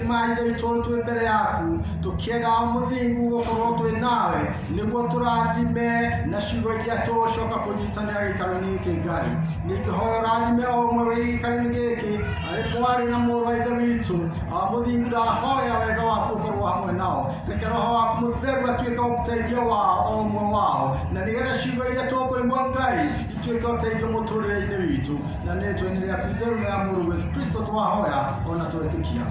maitha itũ twĩ mbere yaku tũkĩenda mũthingu gũkorwo twĩ nawe nĩguo tũrathime na ciugo iria tũgũcoka kũnyitanĩra gĩikaro-inĩ gĩkĩ Ngai. Ningĩ hoya ũrathime o ũmwe wĩ gĩikaro-inĩ gĩkĩ arĩ mwarĩ na mũrũ wa ithe witũ mũthingu ndahoya wega waku ũkorwo hamwe nao. Reke Roho waku Mũtheru atuĩke ũteithio wao o ũmwe wao, na nĩgetha ciugo iria tũkũigua Ngai ituĩke ũteithio mũtũrĩre-inĩ witũ, na nĩ rĩtwa-inĩ rĩaku itheru na rĩa Mũrũ Jesũ Kristo twahoya ona twetĩkia.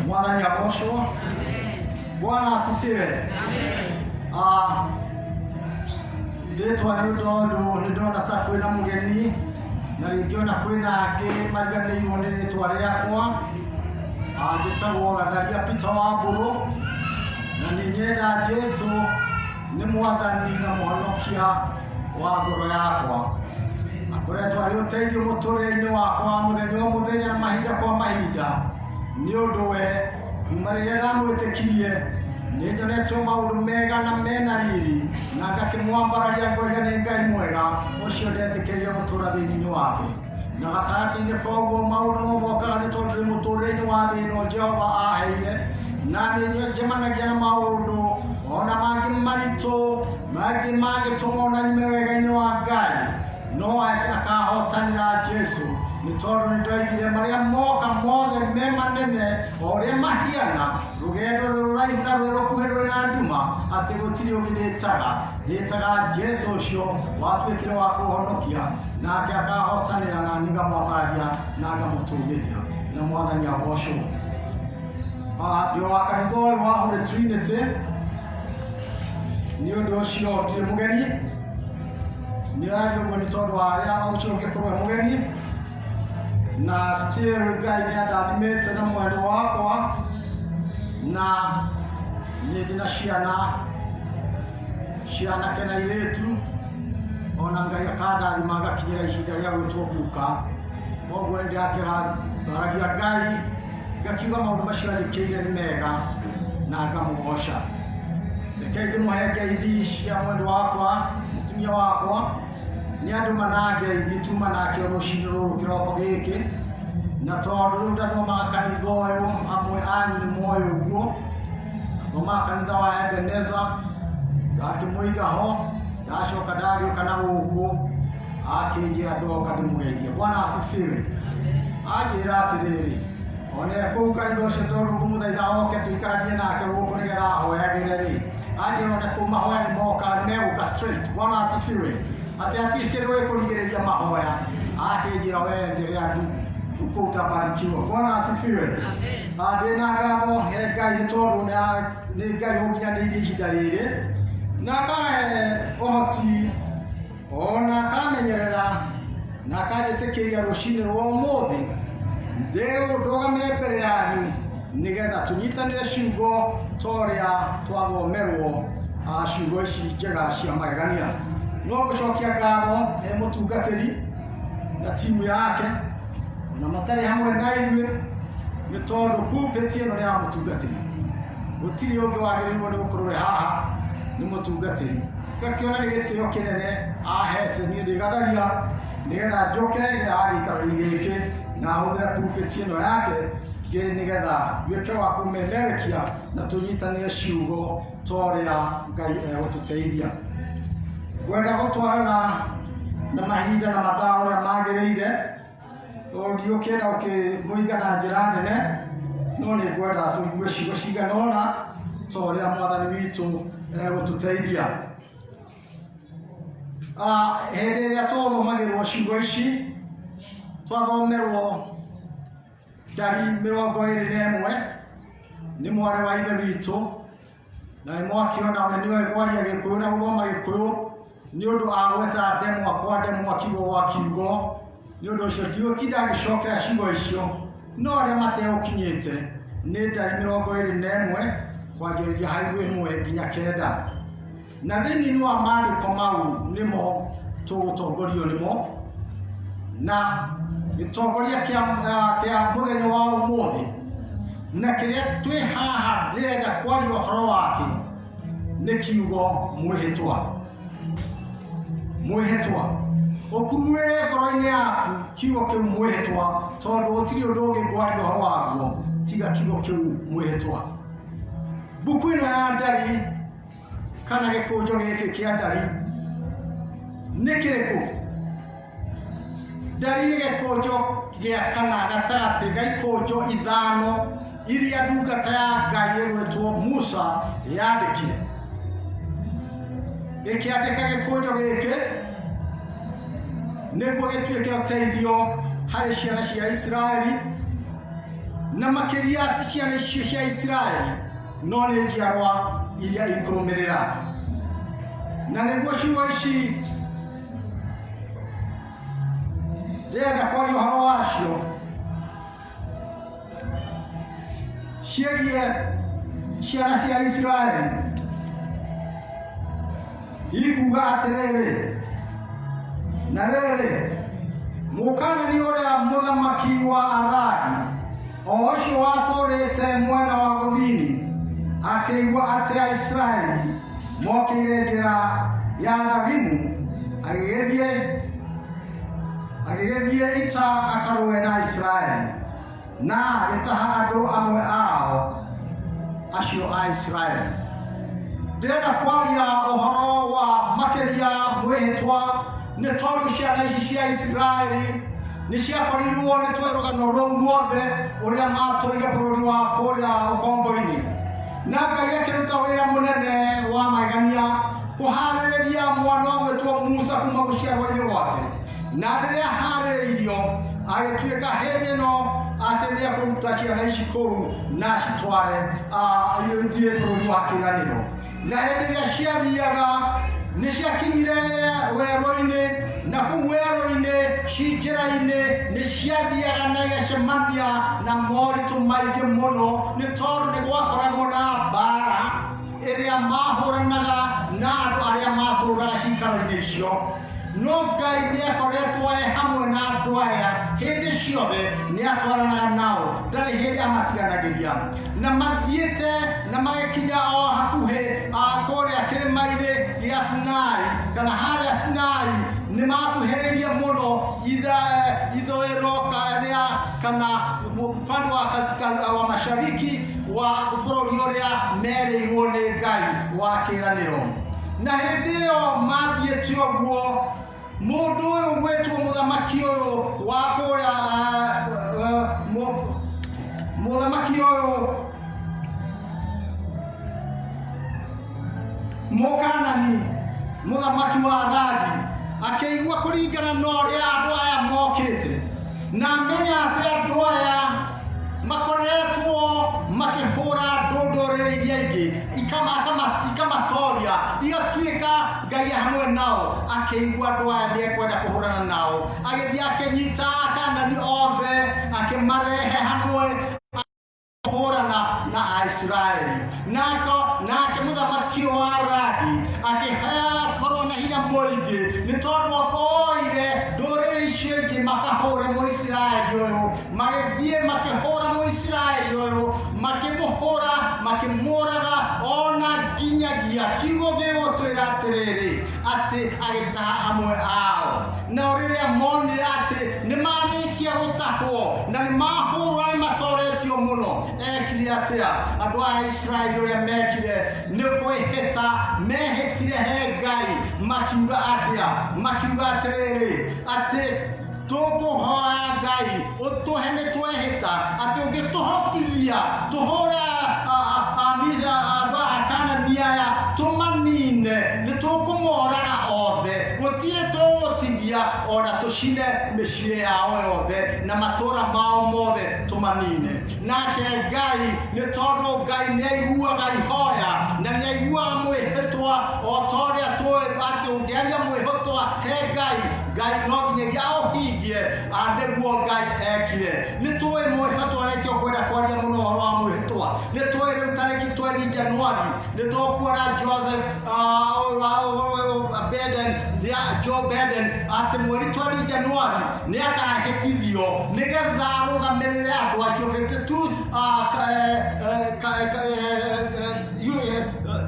Mwathani agocwo. Bwana asifiwe. Rĩtwa nĩ ũndũ ndona ta kwĩna mũgeni na rĩngĩ ona kwĩna angĩ mariganĩirwo nĩ rĩtwa rĩakwa. Njĩtagwo Gatharia Peter Wambũrũ, na nĩ nyenda Jesũ nĩ Mwathani na Mũhonokia wa ngoro yakwa. Akoretwo arĩ ũteithio mũtũrĩre-inĩ wakwa mũthenya o mũthenya na mahinda kwa mahinda, nĩ ũndũ we kuma rĩrĩa ndamwĩtĩkirie nĩ nyonete maũndũ mega na mena riri, na ngakĩmwambararia ngoiga nĩ Ngai mwega ũcio ndetĩkĩrire gũtũũra thĩinĩ wake. Na gatagatĩ-inĩ koguo maũndũ no mokaga nĩ tondũ ndĩ mũtũrĩre-inĩ wa thĩ ĩno Jehova aheire, na nĩ njemanagia na maũndũ ona mangĩ maritũ mangĩ mangĩtũma ona nyume wega-inĩ wa Ngai, no akahotanĩra Jesũ, nĩ tondũ nĩ ndoigire marĩa moka mothe me manene o ũrĩa mahiana rũgendo rũraihu na rwĩ rũkuhĩ rwĩ na nduma, atĩ gũtirĩ ũngĩ ndĩtaga Jesũ ũcio watuĩkire wa kũhonokia, nake akahotanĩra na niĩ ngamwambararia na ngamũtũgĩria. Na Mwathani agocwo. Ndĩ wa kanitha ũyũ wa Holy Trinity, nĩ ũndũ ũcio ndirĩ mũgeni. Nĩ rari ũguo nĩ tondũ wa arĩa ũcio ũngĩkorwo mũgeni, na still Ngai nĩ andathimĩte na mwendwa wakwa, na nĩ ndĩ na ciana kena airĩtu, ona Ngai akandathima ngakinyĩra ihinda rĩa gwĩtwo guka. Koguo nĩ ndĩrakĩbaragia Ngai ngakiuga maũndũ macio anjĩkĩire nĩ mega na ngamũgoca. Reke ndĩmũhe ngeithi cia mwendwa wakwa, mũtumia wakwa. Nĩ andũ manangeithi tuma nake rũcinĩ rũrũ kĩroko gĩkĩ, na tondũ rĩu ndathomaga kanitha ũyũ amwe anyu nĩ moĩ ũguo. Ndathomaga kanitha wa Ebenezer, ngakĩmũiga ho, ndacoka ndagĩũka na gũkũ akĩnjĩra ndoka ndĩmũgeithie. Bwana asifiwe. Anjĩra atĩrĩrĩ, ona kũu kanitha ũcio tondũ ngũmũthaitha oke tũikaranie nake gũkũ nĩgetha ahoyagĩre rĩ, anjĩra ona kũu mahoya nĩ moka nĩ megũka straight. Bwana asifiwe. Atĩ hatirĩ kĩndũ gĩkũrigĩrĩria mahoya. Akĩnjĩra we endelea kũu utabarikiwa. Bwana asifiwe. Ndĩna ngatho he Ngai nĩ tondũ nĩ Ngai ũnginyanĩirie ihinda rĩrĩ, na akahe ũhoti ona akamenyerera na akanjĩtĩkĩria rũcinĩ rwa ũmũthĩ ndũgame mbere yanyu nĩgetha tũnyitanĩre ciugo ta ũrĩa twathomerwo ciugo ici njega cia magegania. No gũcokia ngatho he mũtungatĩri na timu yake na matarĩ hamwe na ithuĩ, nĩ tondũ pulpit ĩno nĩ ya mũtungatĩri. Gũtirĩ ũngĩ wagĩrĩirwo nĩ gũkorwo haha, nĩ mũtungatĩri. Ngakĩona nĩ gĩtĩo kĩnene ahete niĩ ndĩ Gatharia nĩgetha njoke gĩikaro-inĩ gĩkĩ na hũthĩre pulpit ĩno yake nĩgetha nduĩke wa kũmemerekia na tũnyitanĩre ciugo ta ũrĩa Ngai egũtũteithia. Ngwenda gũtwarana na mahinda na mathaa ũrĩa magĩrĩire, tondũ ndiũkĩenda ũkĩmũiga na njĩra nene, no nĩ ngwenda tũigue ciugo cigana ũna ta ũrĩa Mwathani witũ egũtũteithia. Hĩndĩ ĩrĩa twathomagĩrwo ciugo ici, twathomerwo ndari 21 nĩ mwarĩ wa ithe witũ, na nĩ mwakĩona we nĩoĩ kwaria Gĩkũyũ na gũthoma Gĩkũyũ, nĩ ũndũ agweta ndemwa kwa ndemwa, kiugo gwa kiugo. Nĩ ũndũ ũcio ndiũtinda ngĩcokera ciugo icio, no arĩa mategũkinyĩte nĩ ndari 21 kwanjĩrĩria harĩ 1 nginya 9. Na thĩinĩ wa maandĩko mau nĩmo tũgũtongorio nĩmo, na gĩtongoria kĩa mũthenya wa ũmũthĩ na kĩrĩa twĩ haha ndĩrenda kwaria ũhoro wake nĩ kiugo mwĩhĩtwa. mwehetwa okurure ngoro-inĩ yaku kiugo kĩu mwehetwa tondũ gũtirĩ ũndũ ũngĩ ngwaria ũhoro waguo tiga kiugo kĩu mwehetwa. Mbuku ĩno ya ndari kana gĩkũnjo gĩkĩ kĩa ndari nĩ kĩrĩkũ? Ndari nĩ gĩkũnjo gĩa kana gatagatĩ ga ikũnjo ithano iria ndungata ya Ngai ĩgwĩtwo Musa yandĩkire. Ĩkĩandĩka gĩkũnjo gĩkĩ nĩguo gĩtuĩke ũteithio harĩ ciana cia Isiraeli, na makĩria ti ciana icio cia Isiraeli no nĩ njiarwa iria ikũrũmĩrĩra. Na nĩguo ciugo ici ndĩrenda kwaria ũhoro wacio ciĩgiĩ ciana cia Isiraeli, ikuga atĩrĩrĩ, na rĩrĩ Mũkaanani ũrĩa mũthamaki wa Aradi o ũcio watũrĩte mwena wa gũthini akĩigua atĩ Aisiraeli mokĩire njĩra ya Athagimu agĩgĩthiĩ ita akarũe na Isiraeli na agĩtaha andũ amwe ao acio a Isiraeli. Ndĩrenda kwaria ũhoro wa makĩria mwĩhĩtwa nĩ tondũ ciana ici cia Isiraeli nĩ ciakorirwo nĩ rũgano rũu ruothe ũrĩa matũire bũrũri wa kũrĩa ũkombo-inĩ, na Ngai akĩruta wĩra mũnene wa magegania kũharĩrĩria mwana ũgwĩtwo Musa kuma gũciarwo-inĩ gwake, na rĩrĩa harĩrĩirio agĩtuĩka hĩndĩ ĩno atĩ nĩ akũruta ciana ici kũu na citware ithiĩ bũrũri wa kĩĩranĩro. Na hĩndĩ ĩrĩa ciathiaga nĩ ciakinyire werũ-inĩ, na kũu werũ-inĩ ci njĩra-inĩ nĩ ciathiaga na igacemania na moritũ maingĩ mũno, nĩ tondũ nĩ gwakoragwo na mbara ĩrĩa mahũranaga na andũ arĩa matũũraga cikaro-inĩ icio. No Ngai nĩ akoretwo hamwe na andũ aya hĩndĩ ciothe, nĩ atwaranaga nao, ndarĩ hĩndĩ amatiganagĩria, na mathiĩte na magĩkinya o hakuhĩ kũrĩa kĩrĩma-inĩ gĩa Sinai kana harĩa Sinai nĩ makuhĩrĩirie mũno ithũĩro kana upande wa mashariki wa bũrũri ũrĩa merĩirwo nĩ Ngai wa kĩĩranĩro. Na hĩndĩ ĩyo mathiĩte ũguo, mũndũ ũyũ gwĩtwo mũthamaki ũyũ wa kũrĩa mũthamaki ũyũ Mũkaanani mũthamaki wa Aradi akĩigua kũringana na ũrĩa andũ aya mokĩte, na amenya atĩ andũ aya makoretwo makĩhũra ndũrĩrĩ iria ingĩ ikamatoria igatuĩka Ngai hamwe nao. Akĩigua andũ aya nĩ ekwenda kũhũrana nao, agĩthiĩ akĩnyita Akaanani othe akĩmarehe hamwe kũhũrana na Aisiraeli. Nake mũthamaki wa Aradi akĩkorwo na hinya mũingĩ, nĩ tondũ okoire ndũrĩrĩ icio ingĩ makahũre Mũisiraeli ũyũ, magĩthiĩ makĩhũra Mũisiraeli ũyũ, makĩmũhũra makĩmũraga, ona nginyagia kiugo gĩgũtwĩra atĩrĩrĩ atĩ agĩtaha amwe ao. Na rĩrĩa monire atĩ nĩ marĩkia gũtahwo na nĩ mahũrwo nĩ matoretio mũno, ekire atĩa? Andũ a Isiraeli ũrĩa mekire nĩ kwĩhĩta mehĩtire he Ngai, makiuga atĩa? Makiuga atĩrĩrĩ atĩ tũkũhoya Ngai ũtũhe nĩ twehĩta atĩ ũngĩtũhotithia tũhũre andũ a Akaanani aya tũmanine, nĩ tũkũmoraga othe, gũtirĩ tũgũtigia ona tũcine mĩciĩ yao yothe na matũũra mao mothe tũmanine. Nake Ngai nĩ tondũ Ngai nĩ aiguaga ihoya na nĩ aiguaga mwĩhĩtwa, o ta ũrĩa tũĩ atĩ ũngĩaria mwĩhĩtwa he Ngai, Ngai no nginyagia aũhingie. Nĩguo Ngai ekire. Nĩ tũĩ mwĩhĩtwa, nĩkĩo ngwenda kwaria mũno ũhoro wa mwĩhĩtwa. Nĩ tũĩ rĩu tarĩki 20 Januari nĩ tũkuona Joseph Joe Biden atĩ mweri 20 Januari nĩ akahĩtithio nĩgetha arũgamĩrĩre andũ acio 52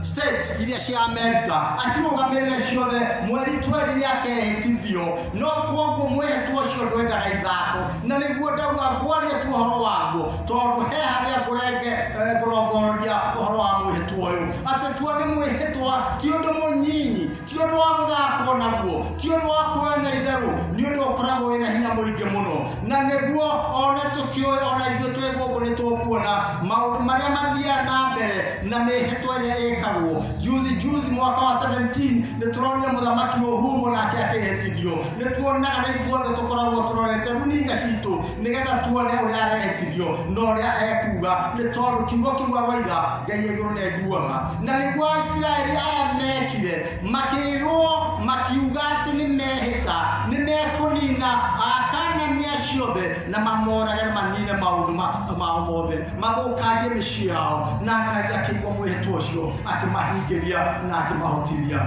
states iria cia America akirugamirira ciothe mweri 12 yake hitithio no kuoguo mwehetwo cio ndwendaga ithako na niguo ndauga ngwaria tu horo waguo tondu he haria ngurenge ngorongororia horo wa mwehetwo uyu ati tuone mwehetwa ti undu munyinyi ti undu wa guthakwo naguo ti undu wa kuona itheru ni undu ukoragwo wina hinya muingi muno na niguo ona tukioe ona ithuĩ twĩ gũkũ nĩ tũkuona maũndũ marĩa mathiaga na mbere na mĩhĩtwa ĩrĩa ĩkagwo juzi mwaka wa 17 nĩ tũronire mũthamaki Uhuru nake akĩhĩtithio nĩ tuonaga na ithuothe tũkoragwo tũrorete runinga citũ nĩgetha tuone ũrĩa arehĩtithio na ũrĩa ekuga nĩ tondũ kiugo kĩu aroiga Ngai igũrũ nĩ aiguaga na nĩguo Isiraeli aya mekire makĩrwo makiuga atĩ nĩ mehĩta nĩ mekũnina Akaanani ciothe na mamorage manine maũndũ mao mothe mathũkangie mĩciĩ yao na Ngai akĩigua mwĩhĩtwa ũcio akĩmahingĩria na akĩmahotithia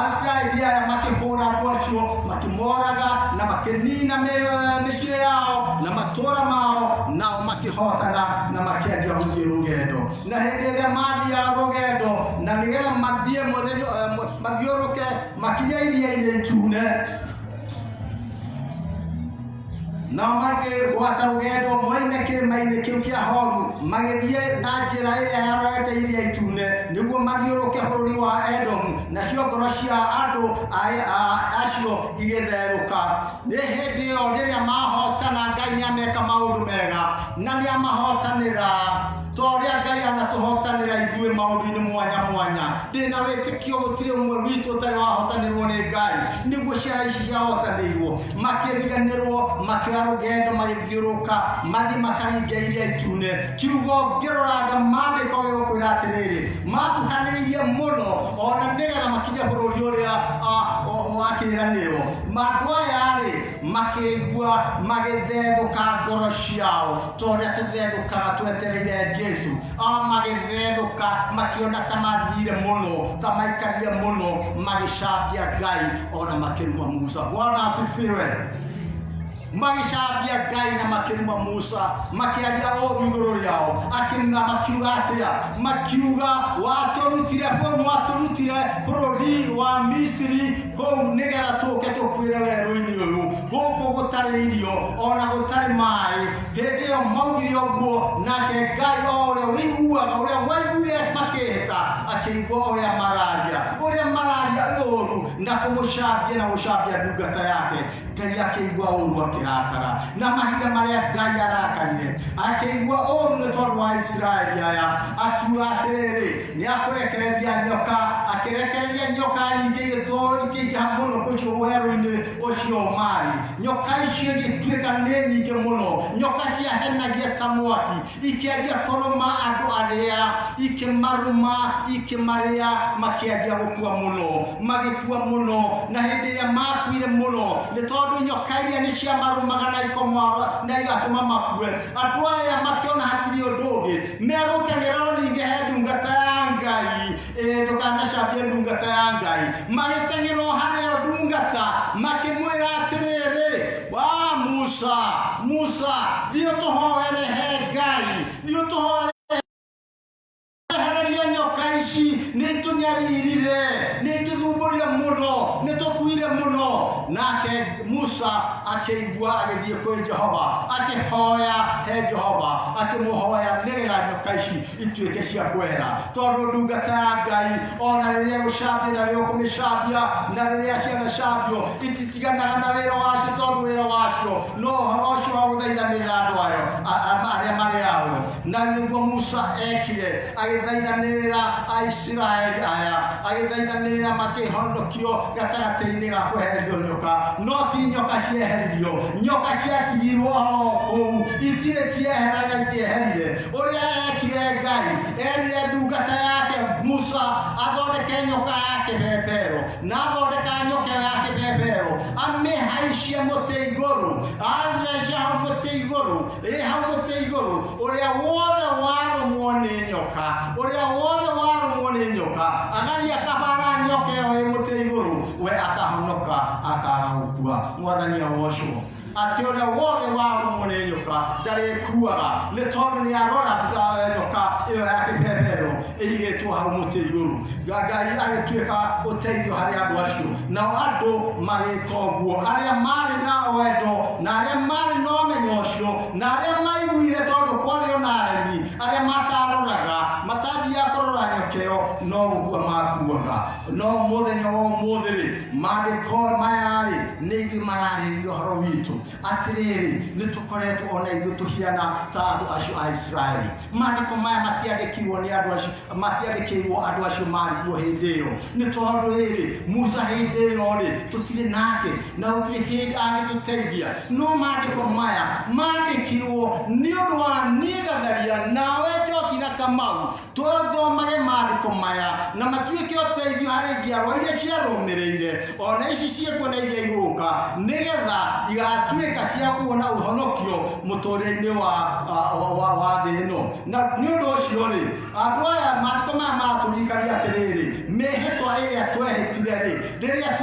Isiraeli aya makĩhũra andũ acio makĩmoraga na makĩnina mĩciĩ yao na matũũra mao nao makĩhotana na makĩanjia gũthiĩ rũgendo na hĩndĩ ĩrĩa mathiaga rũgendo na nĩgetha mathiũrũke makinye iria-inĩ itune na makĩgwata rũgendo moime kĩrĩma-inĩ kĩu kĩa Horu magĩthiĩ na njĩra ĩrĩa yarorete iria itune nĩguo mathiũrũke bũrũri wa Edom nacio ngoro cia andũ acio igĩtherũka nĩ hĩndĩ ĩyo rĩrĩa mahotana Ngai nĩameka maũndũ mega na nĩamahotanĩra torĩa Ngai anatũhotanĩra ithuĩ maũndũ-inĩ mwanya mwanya ndĩna wĩtĩkio gũtirĩ ũmwe witũ ũtarĩ wahotanĩrwo nĩ Ngai nĩguo ciana ici ciahotanĩirwo makĩriganĩrwo makĩoya rũgendo magĩthiũrũka mathiĩ makaringa iria itune kiugo ngĩroranga maandĩko gĩgũkwĩra atĩrĩrĩ makuhanĩrĩirie mũno ona nĩgetha makinye bũrũri ũrĩa wa kĩĩranĩro andũ aya-rĩ makĩigua magĩthethũka ngoro ciao torĩa tũthethũkaga twetereire Jesu magĩthethũka makĩona ta mathire mũno ta maikarire mũno magĩcambia Ngai ona makĩruma Musa. Bwana asifiwe. Magĩcambia Ngai na makĩruma Musa makĩaria ũũru igũrũ rĩao makiuga atĩa makiuga watũrutire bũrũri wa Misiri kũu nĩgetha tũke tũkuĩre werũ-inĩ ũyũ gũkũ gũtarĩ irio ona gũtarĩ maĩ hĩndĩ ĩyo maugire ũguo nake Ngai ũrĩa wĩiguaga ũrĩa waiguire makĩhĩta akĩigua ũrĩa mararia ũũru na kũmũcambia na gũcambia ndungata yake Ngai akĩigua ũũru akĩrakara na mahinda marĩa Ngai arakarire akĩigua ũũru nĩ tondũ wa Isiraeli aya akiuga atĩrĩrĩ nĩ akũrekereria nyoka akĩrekereria nyoka nyingĩ igĩingĩha mũno kũu werũ-inĩ ũcio marĩ nyoka icio igĩtuĩka nĩ nyingĩ mũno nyoka ciahenagia ta mwaki ikĩanjia kũrũma andũ arĩa ikĩmarũma ikĩmarĩa makĩanjia gũkua mũno magĩkua mũno na hĩndĩ ĩrĩa makuire mũno nĩ tondũ nyoka iria nĩ ciamarũmaga na ikomwara na igatũma makue andũ aya makĩona hatirĩ ũndũ ũngĩ megũteng'era ningĩ he ndungata ya Ngai ndũkanacambie ndungata ya Ngai magĩteng'era harĩa ndungata makĩmwĩra atĩrĩrĩ wa Musa thiĩ ũtũhoere he Ngai thiĩ ũtũhoere nyoka ici nĩ tũnyaririre nĩ tũthumbũrire mũno nĩ tũkuire mũno nake Musa akĩigua agĩthiĩ kwĩ Jehova akĩhoya he Jehova akĩmũhoya nĩgetha nyoka ici ituĩke cia kwehera tondũ ndungata ya Ngai ona rĩrĩa gũcambia na rĩrĩa kũmĩcambia na rĩrĩa cianacambio ititiganaga na wĩra wacio tondũ wĩra wacio no ũhoro ũcio wa gũthaithanĩrĩra andũ ayo arĩa marĩ ao na nĩguo Musa ekire agĩthaithanĩrĩra Isiraeli aya agĩthaithanĩrĩra makĩhonokio gatagatĩ-inĩ ga kwehererio nyoka no ti nyoka cieheririo nyoka ciatigirwo kũu itirĩ cieheraga itieherire ũrĩa ekire Ngai erire ndungata yake Musa athondeke nyoka ya kĩbembero na athondeka nyoka ya kĩbembero amĩhaicie mũtĩ igũrũ athece hau mũtĩ igũrũ hau mũtĩ igũrũ ũrĩa wothe warũmwo nĩ nyoka agathiĩ akabara nyoka ĩyo ĩ mũtĩ igũrũ we akahonoka akaga gũkua. Mwathani agocwo. ati ora wothe wa mone nyoka ndare kuaga ne tondu ni arora nyoka iyo yake pepero igetwo hau muti iguru Ngai agituika uteithio hari andu acio na andu magikoguo aria mari na wendo na aria mari no menyo ucio na aria maiguire tondu kwari ona aremi aria mataroraga matathia kurora nyokeo no gukua makuaga no muthenya wo muthiri mandiko mayari nigi mararirio horo witu atiriri nitukoretwo ona ithu tuhiana ta andu acio a Israeli mandiko maya matiandikirwo ni andu acio matiandikirwo andu acio mari guo hindi iyo ni tondu riri Musa hindi ino ri tutire nake na utire hindi agituteithia no mandiko maya mandikirwo ni undu wa nigatharia nawe Njoki na Kamau tuthomage mandiko maya na matuike uteithio hari njiarwa iria ciarumireire ona ici ciekuona iria iguka nigetha igatuika cia kuona uhonokio muturire-ini wa thi ino na ni undu ucio ri andu aya mandiko maya maturikania atiriri mihitwa iria twehitire ri riria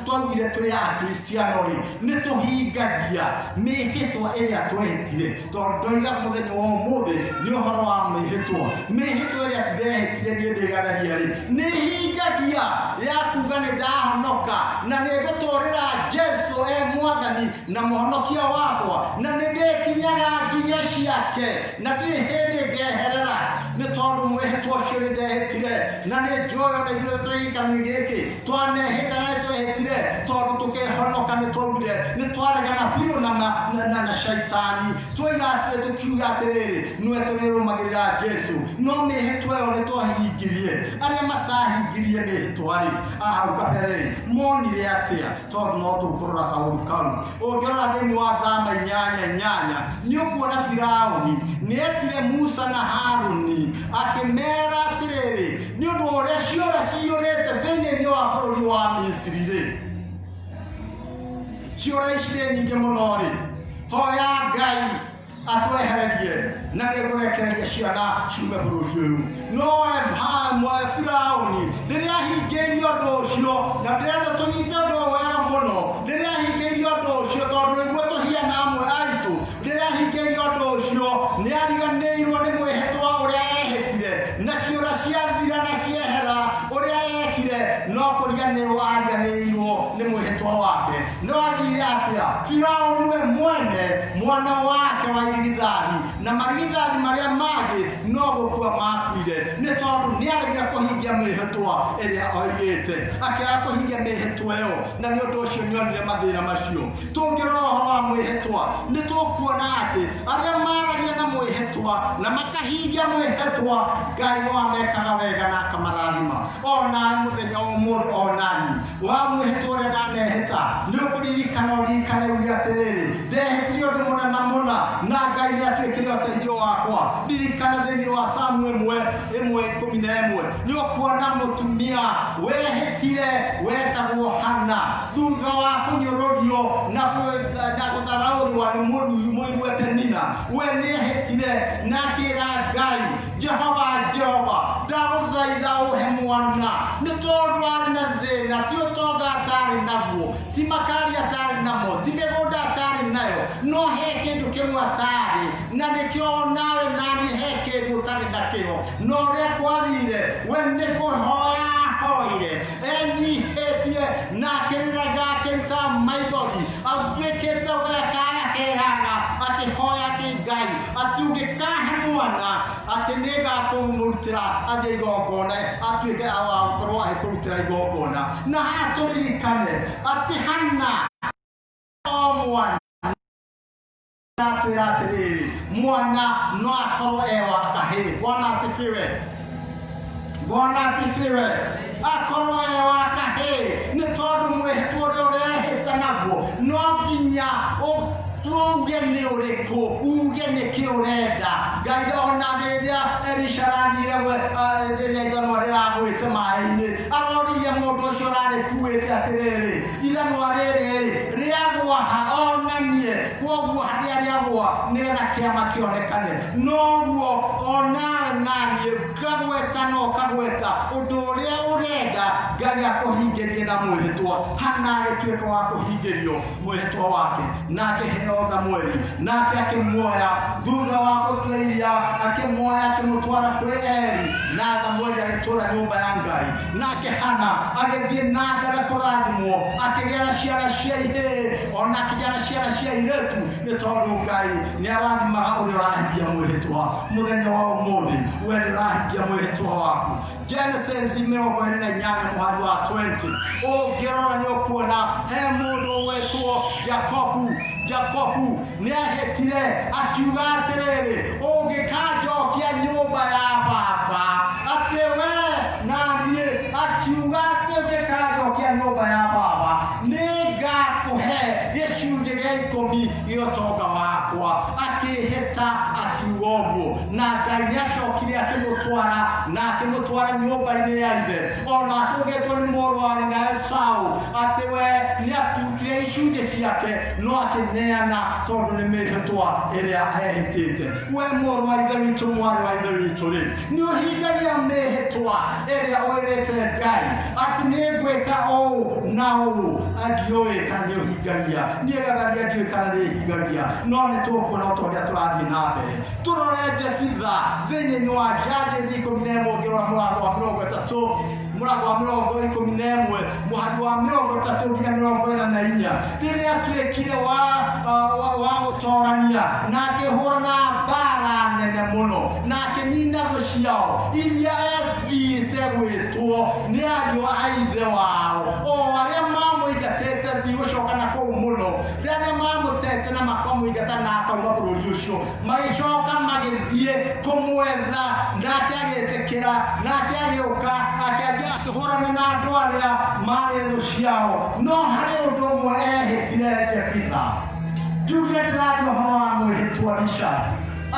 twaugire turi a Kristiano ri ni tuhingagia mihitwa iria twehitire tondu ndoiga muthenya wa umuthi ni uhoro wa mihitwa iria ndehitire ni ndiganagia ri ni hingagia ya kuga ni ndahonoka na ni guturira Jesu mwathani na muhonokia wakwa na ni ndikinyaga nginya ciake na ndi hindi ngeherera ni tondu mwihitwa ucio ni ndehitire na ni njoyo na ithuĩ tũikara gĩkĩ twanehĩta na twehĩtire tondu tũkĩhonoka nĩ twaugire nĩ twaregana biũ na shaitani tukiuga atĩrĩrĩ nĩwe tũrĩrũmagĩrĩra Jesu no mĩhĩtwa ĩyo nĩ twahingirie arĩa matahingirie mĩhĩtwa rĩ hau kabere monire atĩa tondu no tũkũrora kaũndũ kau ũngĩrora thĩinĩ wa Thama 8:8 nĩ ũkuona Firaũni nĩ etire Musa na Haruni akĩmera atĩrĩrĩ nĩ ũndũ wa ũrĩa ciora ciyũrĩte thĩinĩ wa bũrũri wa Misiri rĩ ciora ici nĩ nyingĩ mũno rĩ hoya Ngai atwehererie na nĩngũrekereria ciana ciume bũrũri ũyũ no Firaũni rĩrĩa ahingĩirie ũndũ ũcio na ndĩrenda tũnyite ũndũ wega mũno rĩrĩa ahingĩirie ũndũ ũcio tondũ nĩguo tũhiana amwe aritũ rĩrĩa ahingĩirie ũndũ ũcio nĩ ariganĩirwo nĩ mwĩhĩtwa ũrĩa ehĩtire na ciũra ciathira na ciehera ũrĩa ekire no kũriganĩrwo ariganĩirwo nĩ mwĩhĩtwa wake no athire atĩa Firaũni we mwene mwana wake wa irigithathi na marigithathi marĩa mangĩ no gũkua makuire nĩ tondũ nĩ aregire kũhingia mĩhĩtwa ĩrĩa oigĩte akĩaga kũhingia mĩhĩtwa ĩyo na nĩ ũndũ ũcio nĩ onire mathĩna macio tũngĩrora ũhoro wa mwĩhĩtwa nĩ tũkuona atĩ arĩa maragia na mwĩhĩtwa na makahingia mwĩhĩtwa Ngai no amekaga wega na akamarathima ona mũthenya ũmũthĩ onani wa mwĩhĩtwa ũrĩa ndanehĩta nĩ ũkũririkana ũririkane uge atĩrĩrĩ ndehĩtire ũndũ mũna na mũna na Ngai nĩ atuĩkire ũteithio wakwa ririkana thĩinĩ wa Samuel 1:11 nĩ ũkuona mũtumia wehĩtire wetagwo Hana thutha wa kũnyũrũrio na gũtharaũrĩrwo nĩ mũirũwe Penina we nĩehĩtire na akĩra Ngai Jehova ndagũthaitha ũhe mwana nĩ tondũ arĩ na thĩna ti ũtonga atarĩ naguo ti makari atarĩ namo ti mĩgũnda atarĩ nayo no he kĩndũ kĩmwe atarĩ na nĩkĩo nawe nani he kĩndũ ũtarĩ nakĩo no ũrĩa kwathire we nĩ kũhoya hoire enyihĩtie na akĩrĩraga akĩruta maithori atuĩkĩte we kaya kĩhaga akĩhoya kĩ Ngai atĩ ũngĩkahe mwana atĩ nĩngakũmũrutĩra athiĩ igongona atuĩke agũkorwo agĩkũrutĩra igongona na haha tũririkane atĩ Hana o mwana atwĩra atĩrĩrĩ mwana no akorwo wa kahĩĩ Bwana asifiwe akorwo wa kahĩĩ nĩ tondũ mwĩhĩtwa ũrĩa ũrehĩta naguo no nginya tuuge nĩ ũrĩkũ uge nĩkĩ ũrenda Ngai ona rĩrĩa Elisha arathire rĩrĩa ithanwa rĩragwĩte maĩ-inĩ aroririe mũndũ ũcio ũrarĩkuĩte atĩrĩrĩ ithanwa rĩrĩ rĩagwa ha onanie koguo hari ari agwa nigetha kiama kionekane noguo ona nani kagweta no kagweta undu uria urenda Ngai akuhingirie na mwihitwa hana agituika wa kuhingirio mwihitwa wake nake heoga mweri nake akimwoya thutha wa gutweiria akimwoya akimutwara kuri Eli na thamweri agitura nyumba ya Ngai nake Hana agithie na mbere kurathimwo akigera ciana cia ihĩ ona akigera ciana cia iretu ni tondu Ngai ni arathimaga uria urahingia mwihitwa muthenya wa umuthi we ni urahingia mwihitwa waku Genesis 28 muhari wa 20 ungirora ni ukuona he mundu wetwo Jakobu ni ahetire akiuga atiriri ungikajokia nyumba ya baba ati we nanie akiuga ati ungikajokia nyumba ya baba nigakuhe gicunjĩ gĩa 10 gĩa ũtonga wakwa akihita akiuga ũguo na Ngai nĩacokire akĩmũtwara na akĩmũtwara nyũmba-inĩ ya ithe ona atũgĩtwo nĩ mũrũ wa nyina Esau ati we nĩatutire icunjĩ ciake no akĩneana tondũ nĩ mĩhĩtwa ĩrĩa ehĩtĩte we mũrũ wa ithe witũ mwarĩ wa ithe witũ rĩ nĩ ũhingagia mĩhĩtwa ĩrĩa wĩrĩte Ngai ati nĩngwĩka ũũ na ũũ ndiũĩ kana nĩ ũhingagia niĩ gagaria ndiũĩ kana nĩ hingagia no nĩ tũkuona o ũrĩa tũrathiĩ na mbere tũrore Jefitha thĩinĩ wa Judges 11 ngĩrora mũrango wa 30 mũrango wa 11 mũhari wa 30 nginya 44 rĩrĩa atuĩkire wa gũtorania na akĩhũrana mbara nene mũno na akĩnina thũ ciao iria ethiĩte gwĩtwo nĩ ariũ a ithe wao o arĩa mamũingatĩte ndigũcoka na kũu mũno rĩrĩa mamũtete na makamũingata na akauma bũrũri ũcio magĩcoka magĩthiĩ kũmwetha nake agĩtĩkĩra nake agĩũka akĩhũrana na andũ arĩa marĩ thũ ciao no harĩ ũndũ ũmwe ehĩtire Jefitha njugire ndĩraria ũhoro wa mwĩhĩtwa Richard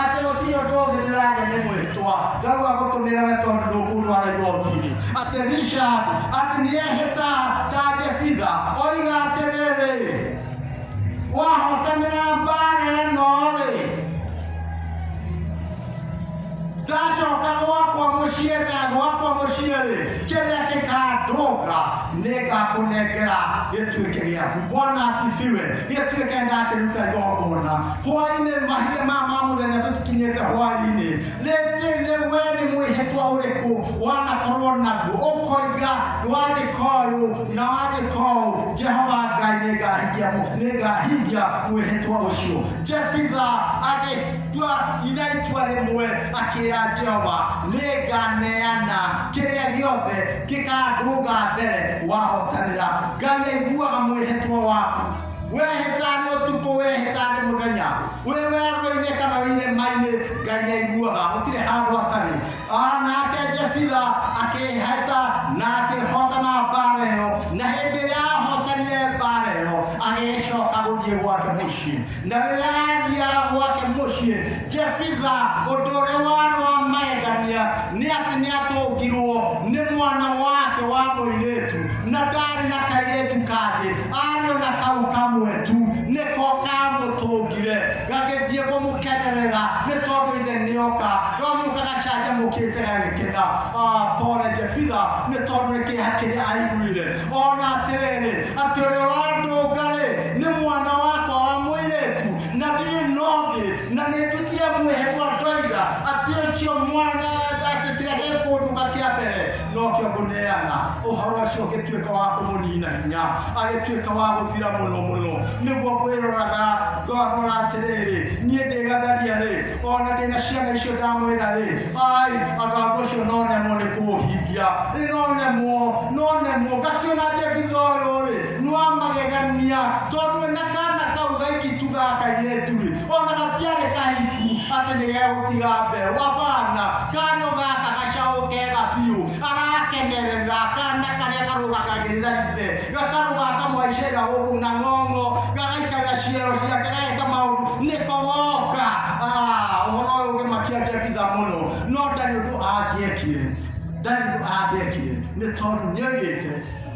ati gũtirĩ ũndũ ũngĩ ndĩraria nĩ mwĩhĩtwa Ngai agũtũmĩre we tondũ ndũkũndũ araigua ũthiri ati Richard ati nĩehĩta ta Jefitha oiga atĩrĩrĩ wahotanĩra mbara ĩno rĩ ndacoka gwakwa mũciĩ rĩ kĩrĩa gĩkandũnga nĩngakũnengera gĩtuĩke gĩaku Bwana asifiwe gĩtuĩke ndakĩruta igongona hwaĩ-inĩ mahinda ma mũthenya tũtikinyĩte hwaĩ-inĩ rĩngĩ we nĩ mwĩhĩtwa ũrĩkũ wanakorwo naguo ũkoiga wandĩka ũyũ na wandĩka ũũ Jehova Ngai nĩngahingia mwĩhĩtwa ũcio Jefitha agĩtua itua rĩmwe akĩra Jehova nĩnganeana kĩrĩa gĩothe gĩkandũnga mbere wahotanĩra Ngai aiguaga mwĩhĩtwa waku wehĩta nĩ ũtukũ wehĩta nĩ mũthenya wĩ werũ-inĩ kana wĩ irĩma-inĩ Ngai nĩaiguaga gũtirĩ handũ hatarĩ nake Jefitha akĩhĩta na akĩhotana mbara ĩyo na hĩndĩ ĩrĩa ahotanire mbara ĩyo agĩcoka gũthiĩ gwake mũciĩ na rĩrĩa athiaga gwake mũciĩ Jefitha ũndũ ũrĩa warĩ wa magegania nĩ atĩ nĩatũngirwo nĩ mwana wake wa mũirĩtu na ndarĩ na kairĩtu kangĩ arĩ na kau kamwe tu nĩko kamũtũngire gagĩthiĩ kũmũkenerera nĩ tondũ ithe nĩoka gagĩũka gacanjamũkĩte gagĩkena pole Jefitha nĩ tondũ nĩ kĩeha kĩrĩa aiguire ona atĩrĩrĩ atĩ ũrĩa ũrandũnga-rĩ nĩ mwana wakwa wa mũirĩtu na ndirĩ nongĩ na nĩndutire mwĩhĩtwa ndoiga atĩ ũcio mwana atĩ kĩrĩa gĩkũndũnga kĩa mbere nokĩo ngũneana ũhoro ũcio ũgĩtuĩka wa kũmũnina hinya agĩtuĩka wa gũthira mũno nĩguo kwĩroraga ngorora atĩrĩrĩ niĩ ndĩgatharia-rĩ ona ndĩna ciana icio ndamwĩra-rĩ anga ũndũ ũcio no nemwo nĩ kũũhingia no nemwo ngakĩona Jefitha ũyũ-rĩ nĩ wa magegania tondũ ena kana kau gaikitu ga kairĩtu-rĩ ona gatiarĩ kahiku atĩ nĩ gegũtiga mbeũ apana karĩ gaka gacaũ kega biũ arakenerera kana karĩa karũgagĩrĩra ithe gakarũga kamwaicĩra gũkũ na ng'ong'o gagaikarĩra ciero ciake gageka maũndũ nĩko woka ũhoro ũyũ ũgĩmakia Jefitha mũno no ndarĩ ũndũ angĩekire nĩ tondũ nĩoigĩte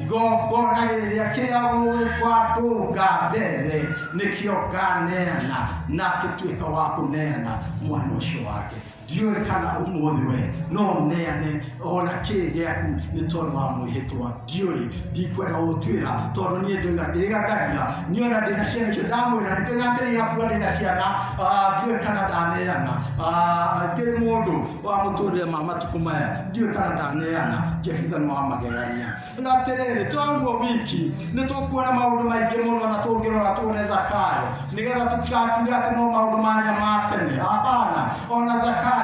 igongona rĩrĩa kĩrĩa gũgĩkwa ndũnga mbere nĩkĩo nganeana nake tuĩka wa kũneana mwana ũcio wake. Ndiũĩ kana ũmũthĩ we no neane ona kĩ gĩaku nĩ tondũ wa mwĩhĩtwa. Ndiũĩ ndikwenda gũtuĩra tondũ niĩ ndĩgatharia niona ndĩna ciana icio ndamwĩra nĩ ndĩngambĩrĩria kuga ndĩna ciana. Ndiũĩ kana ndaneana ngĩrĩ mũndũ wa mũtũrĩre ma matukũ maya. Ndiũĩ kana ndaneana Jebitha wa magegania. Na atĩrĩrĩ toguo wiki nĩ tũkuona maũndũ maingĩ mũno na tũngĩrora tuone Zakayo nĩgetha tũtigakiuge atĩ no maũndũ marĩa ma tene. Hapana, ona Zakayo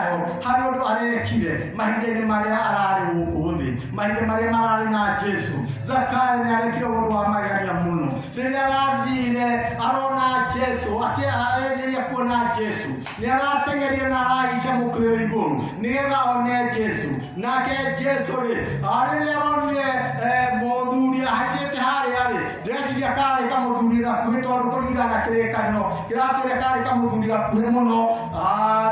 harĩ ũndũ arekire mahinda-inĩ marĩa ararĩ gũkũ thĩ, mahinda marĩa mararĩ na Jesu. Zakayo nĩ arekire ũndũ wa magegania mũno. Rĩrĩa arathire arona Jesu, akĩgeria kuona Jesu, nĩ arateng'erire na arahica mũkũyũ igũrũ nĩgetha one Jesu. Nake Jesu rĩ rĩrĩa aronire mũthuri ahaicĩte harĩa rĩ, ndĩreciria karĩ kamũthuri gakuhĩ tondũ kũringana na kĩrĩkanĩro kĩratwĩra karĩ kamũthuri gakuhĩ mũno.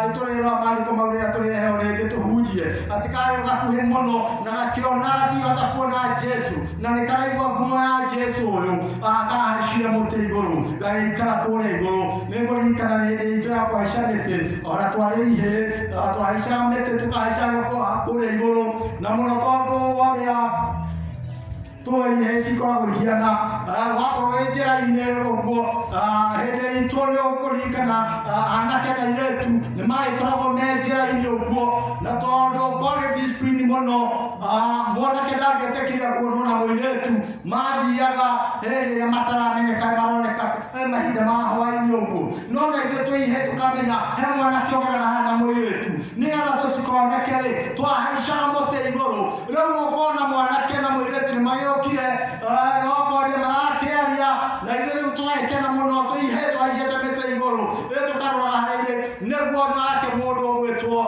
Nĩ tũrĩrora maandĩko mau rĩrĩa tũrĩheo rĩngĩ tũhunjie atĩ karĩ gakuhĩ mũno na gakĩona gatiihota kuona Jesu na nĩ karaigua ngumo ya Jesu ũyũ akahaicire mũtĩ igũrũ gagĩikara kũrĩa igũrũ. Nĩ ngũririkana hĩndĩ itũ ya kũhaica mĩtĩ ona twarĩ ihĩ twahaicaga mĩtĩ tũkahaica kũrĩa igũrũ na mũno tondũ warĩa tũĩ cikoragwo ihiana wakorwo wĩ njĩra-inĩ ũguo hĩndĩ itũ nĩ ũkũririkana anake na airĩtu nĩ magĩkoragwo me njĩra-inĩ ũguo na tondũ kwarĩ discipline mũno mwanake ndangĩetĩkĩria kuonwo na mũirĩtu mathiaga hĩndĩ ĩrĩa mataramenyeka maroneka mahinda ma hwaĩ-inĩ ũguo. No na ithuĩ twĩihĩ tũkamenya he mwanake ũgeraga na mũirĩtu nĩgetha tũtikoneke rĩ twahaicaga mũtĩ igũrũ. Rĩu ũkona mwanake na mũirĩtu nĩ magĩũkire no kwaria marakĩaria na ithuĩ rĩu tũgagĩkena mũno twĩihĩ twahaicĩte mĩtĩ igũrũ tũkarora harĩa irĩ nĩguo nake mũndũ ũgwĩtwo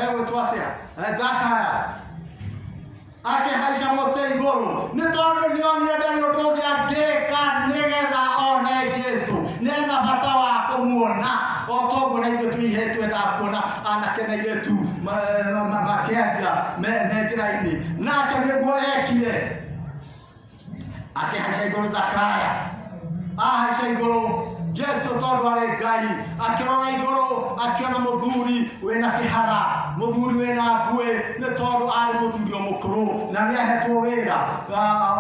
egwĩtwo atĩa Zakayo akĩhaica mũtĩ igũrũ nĩ tondũ nĩonire ndarĩ ũndũ ũngĩ angĩka nĩgetha one Jesu. Nĩena bata wa kũmuona o toguo na ithuĩ twĩihĩ twendaga kuona anake na airĩtu makĩaria me njĩra-inĩ. Nake nĩguo ekire akĩhaica igũrũ. Zakayo ahaica igũrũ Jesu tondũ arĩ Ngai akĩrora igũrũ akĩona mũthuri wĩna kĩhara, mũthuri wĩna nguĩ nĩ tondũ arĩ mũthuri o mũkũrũ na nĩ ahetwo wĩra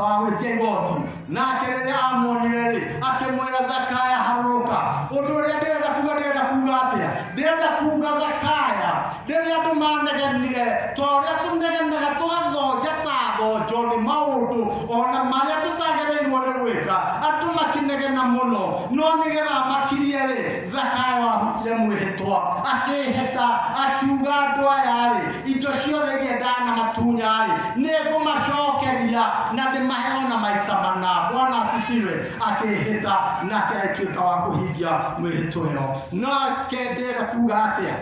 wa gwĩtia igoti. Nake rĩrĩa amuonire rĩ akĩmwĩra Zakayo harũrũka. Ũndũ ũrĩa ndĩrenda kuga atĩa? Ndĩrenda kuga Zakayo rĩrĩa andũ manegenire ta ũrĩa tũnegenaga tũgathonja ta thonjo nĩ maũndũ ona marĩa tũtagĩrĩirwo nĩ gwĩka andũ makĩnegena mũno. No nĩgetha makirie rĩ Zakayo ahutire mwĩhĩtwa akĩhĩta akiuga andũ aya rĩ indo ciothe iria ndanamatunya rĩ nĩngũmacokeria na ndĩmahe ona maita mana. Bwana asifiwe. Akĩhĩta nake agĩtuĩka wa kũhingia mwĩhĩtwa ĩyo. Nake ndĩrenda kuga atĩa?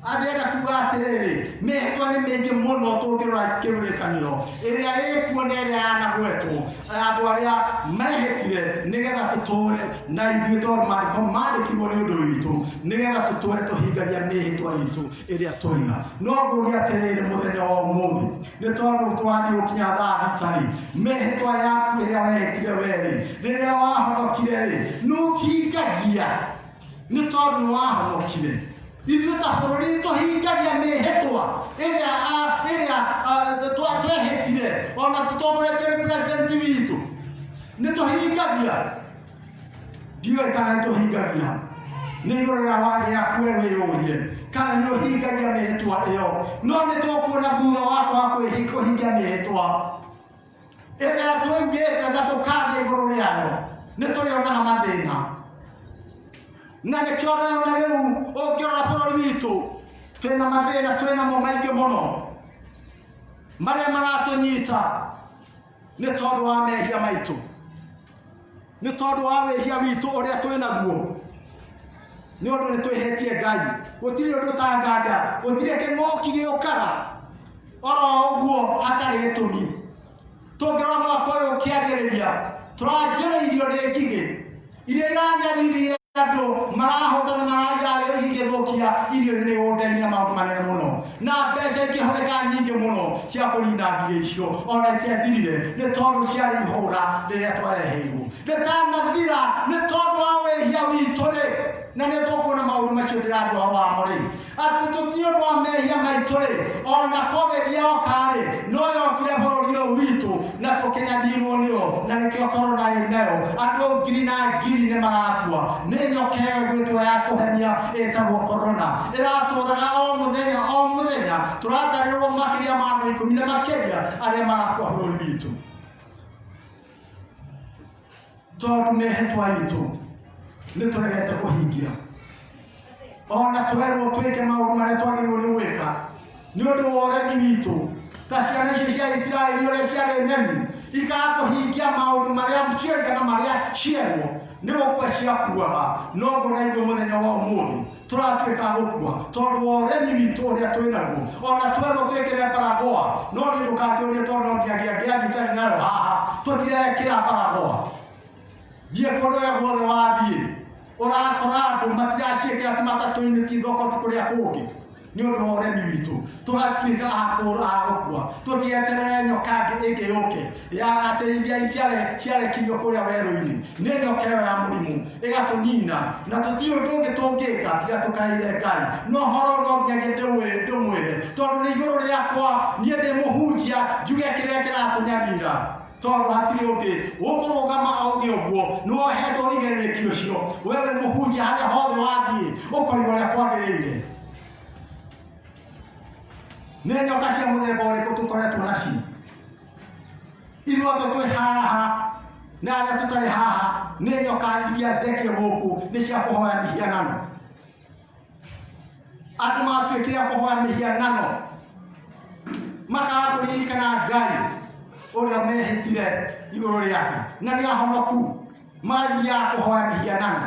Ndĩrenda kuga atĩrĩrĩ mĩhĩtwa nĩ mĩingĩ mũno tũngĩrora kĩrĩkanĩro ĩrĩa ĩkuo na ĩrĩa yanagwetwo andũ arĩa mehĩtire nĩgetha tũtũre na ithuĩ tondũ maandĩko mandĩkirwo nĩ ũndũ witũ nĩgetha tũtũre tũhingagia mĩhĩtwa itũ ĩrĩa twoiga. No ngũria atĩrĩrĩ mũthenya wa ũmũthĩ nĩ tondũ twathiĩ gũkinya thaa thitarĩ mĩhĩtwa yaku ĩrĩa wehĩtire werĩ rĩrĩa wahonokire rĩ nũhingagia nĩ tondũ nĩ wahonokire. Ithuĩ ta bũrũri tũhingagia mĩhĩtwa ĩrĩa twehĩtire ona tũtongoretio nĩ president witũ nĩ tũhingagia. Ndiũĩ kana nĩ tũhingagia. Nĩ igũrũ rĩa watho yaku wĩyũrie kana nĩ ũhingagia mĩhĩtwa ĩyo. No nĩ tũkuona thutha wakwa kũhingia mĩhĩtwa ĩrĩa tũigĩte na tũkathiĩ igũrũ rĩayo nĩ tũrĩonaga mathĩna. Na nĩkĩo ona rĩu ũngĩrora bũrũri witũ twĩna mathĩna twĩnamo maingĩ mũno marĩa maratũnyita nĩ tondũ wa mehia maitũ, nĩ tondũ wa wĩhia witũ ũrĩa twĩnaguo, nĩ ũndũ nĩ twĩhĩtie Ngai. Gũtirĩ ũndũ ũtangaja, gũtirĩ kĩng'ũki gĩũkaga oro ũguo hatarĩ gĩtũmi. Tũngĩrora mwaka ũyũ ũkĩambĩrĩria tũranjĩrĩirio nĩ ngigĩ iria iranyaririe andũ marahota na marajagĩrĩria igĩthũkia irio nĩ ũndani na maũndũ manene mũno na mbeca ingĩ ikĩhũthĩka nyingĩ mũno cia kũnina ngigĩ icio ona itiathirire nĩ tondũ ciarĩ ihũra rĩrĩa twareheirwo rĩtanathira nĩ tondũ wa wĩhia witũ-rĩ na nĩ tũkuona maũndũ macio ndĩrathiĩ ũhoro wamo rĩ atĩ tũtirĩ ũndũ wa mehia maitũ-rĩ ona COVID yoka-rĩ no yokire bũrũri ũyũ witũ na tũkĩnyagirwo nĩyo na nĩkĩo korona ĩnayo andũ ngiri na ngiri nĩ marakua nĩ nyoka ĩyo ĩgwĩtwo ya kũhenia ĩtagwo korona ĩratũraga o mũthenya tũratarĩrwo makĩria ma andũ 10 na makĩria arĩa marakua bũrũri witũ tondũ mĩhĩtwa itũ nĩ tũregete kũhingia ona twerwo twĩke maũndũ marĩa twagĩrĩirwo nĩ gwĩka nĩ ũndũ wa ũremi witũ ta ciana icio cia Isiraeli ũrĩa ciarĩ nemi ikaga kũhingia maũndũ marĩa cienda na marĩa cierwo nĩ gũkua ciakuaga no ngona ithuĩ mũthenya wa ũmũthĩ tũratuĩka gũkua tondũ wa ũremi witũ ũrĩa twĩnaguo ona twerwo twĩkĩre barakoa no niĩ ndũkangĩũrie tondũ no nginya itarĩ nayo haha tũtirekĩra barakoa thiĩ kũndũ ũrĩa guothe wathiĩ ũrakora andũ matiraciĩkĩra ti matatũ-inĩ ti thoko ti kũrĩa kũngĩ nĩ ũndũ wa ũremi witũ tũgatuĩka agũkua tũtieterere nyoka ĩngĩ yũke ya atĩ iria ciarekirio kũrĩa werũ-inĩ nĩ nyoka ĩyo ya mũrimũ ĩgatũnina na tũtirĩ ũndũ ũngĩ tũngĩka tiga tũkaire Ngai no horo no nginya ndĩmwĩre tondũ nĩ igũrũ rĩakwa niĩ ndĩ mũhunjia njuge kĩrĩa kĩratũnyarira tondũ hatirĩ ũngĩ ũkũrũgama auge ũguo nĩ wohetwo wĩigĩrĩrĩki ũcio wewe mũhunjia harĩa hothe wathiĩ ũkoiga ũrĩa kwagĩrĩire nĩ nyoka cia mũthemba ũrĩkũ tũkoretwo nacio ithuothe twĩ haha na arĩa tũtarĩ haha nĩ nyoka iria ndekie gũkũ nĩ cia kũhoya mĩhianano andũ matuĩkire a kũhoya mĩhianano makaga kũririkana Ngai ũrĩa mehĩtire igũrũ rĩake na nĩ ahonoku mathiaga kũhoya mĩhianano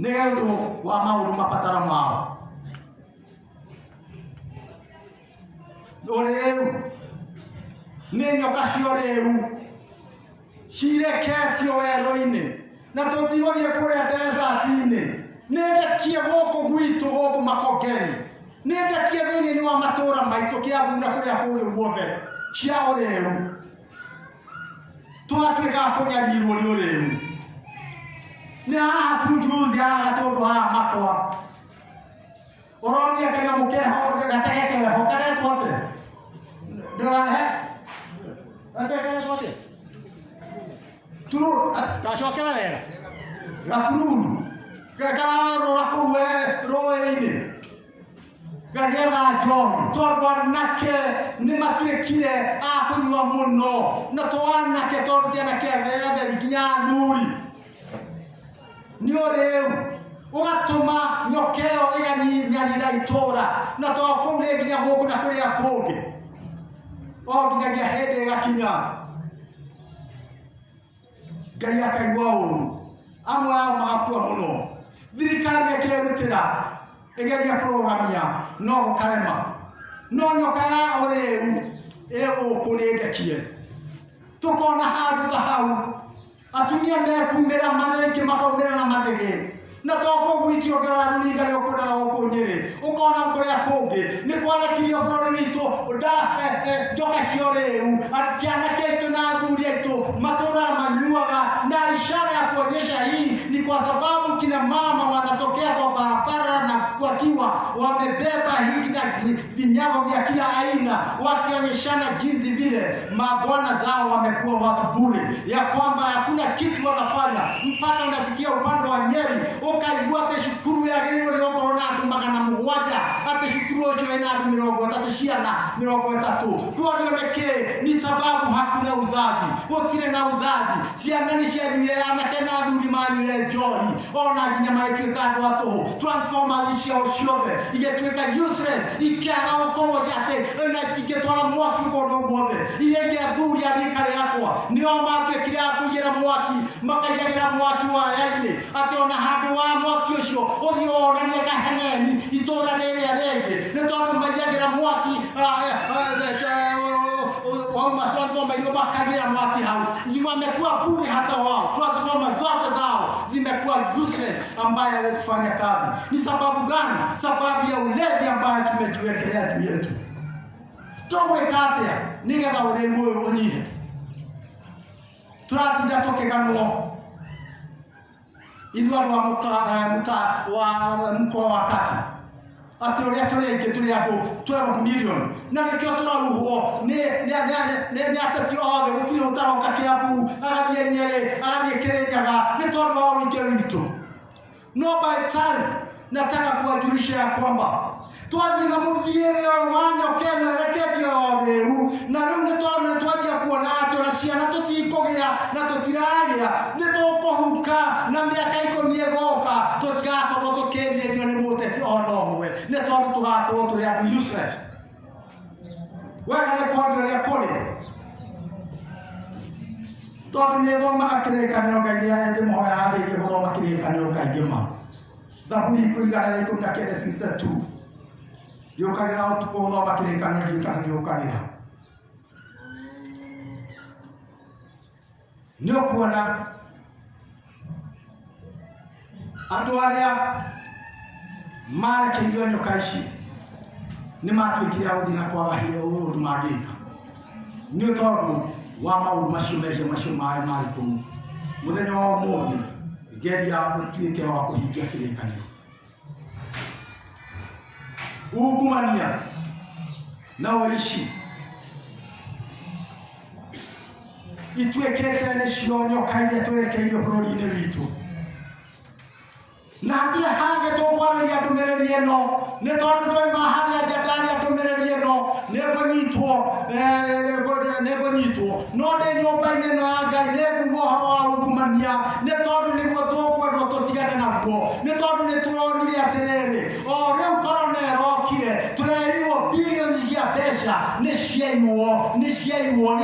nĩ ũndũ wa maũndũ mabataro mao rĩu nĩ nyoka cio rĩu cireketio werũ-inĩ na tũtigũthiĩ kũrĩa desert-inĩ nĩ ndekie gũkũ gwitũ gũkũ Makongeni nĩ ndekie thĩinĩ wa matũũra maitũ Kiambu na kũrĩa kũngĩ guothe cia ũrĩu twatuĩka kũnyariirwo nĩ ũrĩu nĩ haha tu juzi haha tũndũ haha makwa ũronire kanyamũ keho gatege keho karetwo atĩ ndĩrahe gategetwo atĩ turu tacokera wega gaturunu kararũra kũu rũĩ-inĩ gagetha njohi tondũ anake nĩ matuĩkire a kũnyua mũno na twanake tondũ ti anake atheri nginya athuri nĩ ũrĩu ũgatũma nyoka ĩyo ĩganyarira itũũra na tondũ kũu nĩ nginya gũkũ na kũrĩa kũngĩ o nginyagia hĩndĩ ĩgakinya Ngai akaigua ũũru amwe ao magakua mũno thirikari ĩkĩrutĩra ĩgeria kũrũgamia no gũkarema no nyoka ya ũrĩu ĩgũkũ nĩ ndekie tũkona handũ ta hau atumia mekumĩra marĩa ingĩ makaumĩra na mathĩgĩ na toko gwitio ngara ruringa rĩo kuna gũkũ Nyĩrĩ ũkona kũrĩa kũngĩ nĩ kwarekirio bũrũri witũ njoka cio rĩu cianake aitũ na athuri aitũ matũũra manyuaga na ishara ya kuonyesha hii ni kwa sababu kina mama wanatokea kwa barabara na wakiwa wamebeba hiki na vinyago vya kila aina wakionyeshana jinsi vile mabwana zao wamekuwa watu bure ya kwamba hakuna kitu wanafanya mpaka unasikia upande wa Nyeri ukaigua ati cukuru yagĩrĩirwo nĩ gũkorwo na andũ 700 ati cukuru ũcio wĩna andũ 30 ciana 30 kuorio nĩkĩ ni sababu hakuna uzazi gũtirĩ na uzazi ciana nĩ cianyuire anake na athuri manyuire njohi ona nginya magĩtuĩka andũ a tũhũ transformers ciao ciothe igĩtuĩka useless ikĩaga gũkorwo atĩ na itingĩtwara mwaki kũndũ guothe iria ingĩ athuri a rika rĩakwa nĩo matuĩkire a kũigĩra mwaki makaigagĩra mwaki waya-inĩ atĩ ona handũ wa mwaki ũcio ũthiĩ wonanie kaheneni itũũra rĩrĩa rĩngĩ nĩ tondũ maigagĩra mwaki wauma transformer hiyo makagira mwaki hao wamekuwa bure hata wao transformer zote zao zimekuwa useless, ambaye hawezi kufanya kazi. Ni sababu gani? Sababu ya ulevi ambaye tumejiwekelea juu yetu. Towe katea nigetha ureru uyu unyihe. Turatinda tukiganwo ithu andu wa mkoa wa kati ati uria turenge turi andu 12 million na nikio turaruhwo ni ateti othe gutiri utaroka Kiambu arathie Nyeri arathie Kirinyaga ni tondu wa uingi witu. No by time nataka kuwajulisha ya kwamba twathi na muthiire wanyo Kenya reketi otheru na riu ni tondu twajia kuona atĩ ciana tutikugia na tutiragia ni tukuhuka na miaka 10 igoka tutigakorwo tukienderio ni muteti ona umwe ni tondu tugakorwo turi andu useless. Wega ni kuongerea kuri tondu ni thomaga kĩrĩkanĩro Ngai nĩ ndĩmũhoya handĩirie gũthoma kĩrĩkanĩro Ngai ngĩma Zaburi 119:62 Yokagira utuko gũthoma kĩrĩkanĩro gĩkĩ nĩũkagira nĩũkuona andũ arĩa marekeirio nyoka ici nĩmatuĩkire agũthiĩ na kwaga hinya ũndũ mangĩka nĩ tondũ wa maũndũ macio marĩ kũu. Mũthenya wa ũmũthĩ geria ũtuĩke wa kũhingia kĩrĩkanĩro. Ungumania na ũici ituĩkĩte nĩcio nyoka iria tũrekeirio bũrũri-inĩ witũ, na hatirĩ hangĩ tũkwarĩria ndũmĩrĩri ĩno nĩ tondũ ndoima harĩa nja ndarĩa ndũmĩrĩri ĩno nĩngũnyitwo no ndĩ nyũmba-inĩ ĩno ya Ngai nĩnguga ũhoro wa ungumania nĩ tondũ nĩguo tũkwendwo tũtigane naguo, nĩ tondũ nĩtũronire atĩrĩrĩ o rĩu korona ĩrokire tũrerirwo billions cia mbeca nĩ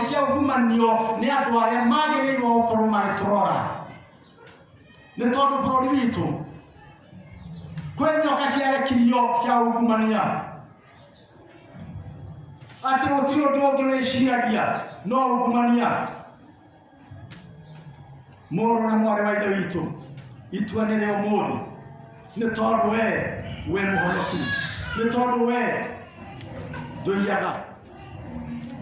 cia ungumanio nĩ andũ arĩa magĩrĩirwo gũkorwo magĩtũrora. Nĩ tondũ bũrũri witũ kwĩ nyoka ciarekirio cia ungumania atĩ gũtirĩ ũndũ ũngĩ wĩciragia no ungumania. Mũrũ na mwarĩ wa ithe witũ, itua nĩ rĩa ũmũthĩ nĩ tondũ we mũhonoku, nĩ tondũ we ndũiyaga.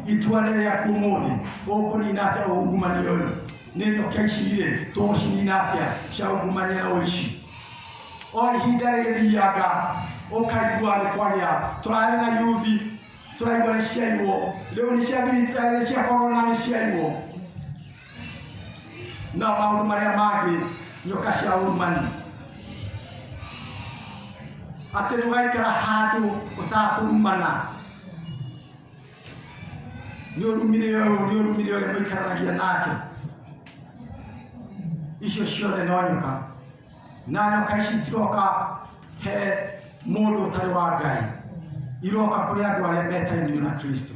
Itua nĩ rĩaku ũmũthĩ ũkũnina atĩa ungumania ũyũ. Nĩ nyoka ici-rĩ tũgũcinina atĩa cia ungumania na ũici. O ihinda rĩgĩthianga ũkaigua nĩ kwagĩa tũrarĩ na yuthi tũraigua nĩ ciaiywo, rĩu nĩ cia thirikari cia korona nĩ ciaiywo na maũndũ marĩa mangĩ nyoka cia urumani. Atĩ ndũgaikara handũ ũtakũrumana. Nĩ ũrumire ũrĩa mũikaranagia nake. Icio ciothe no nyoka, na nyoka ici itiroka he mũndũ ũtarĩ wa Ngai, iroka kũrĩ andũ arĩa metainio na Kristo.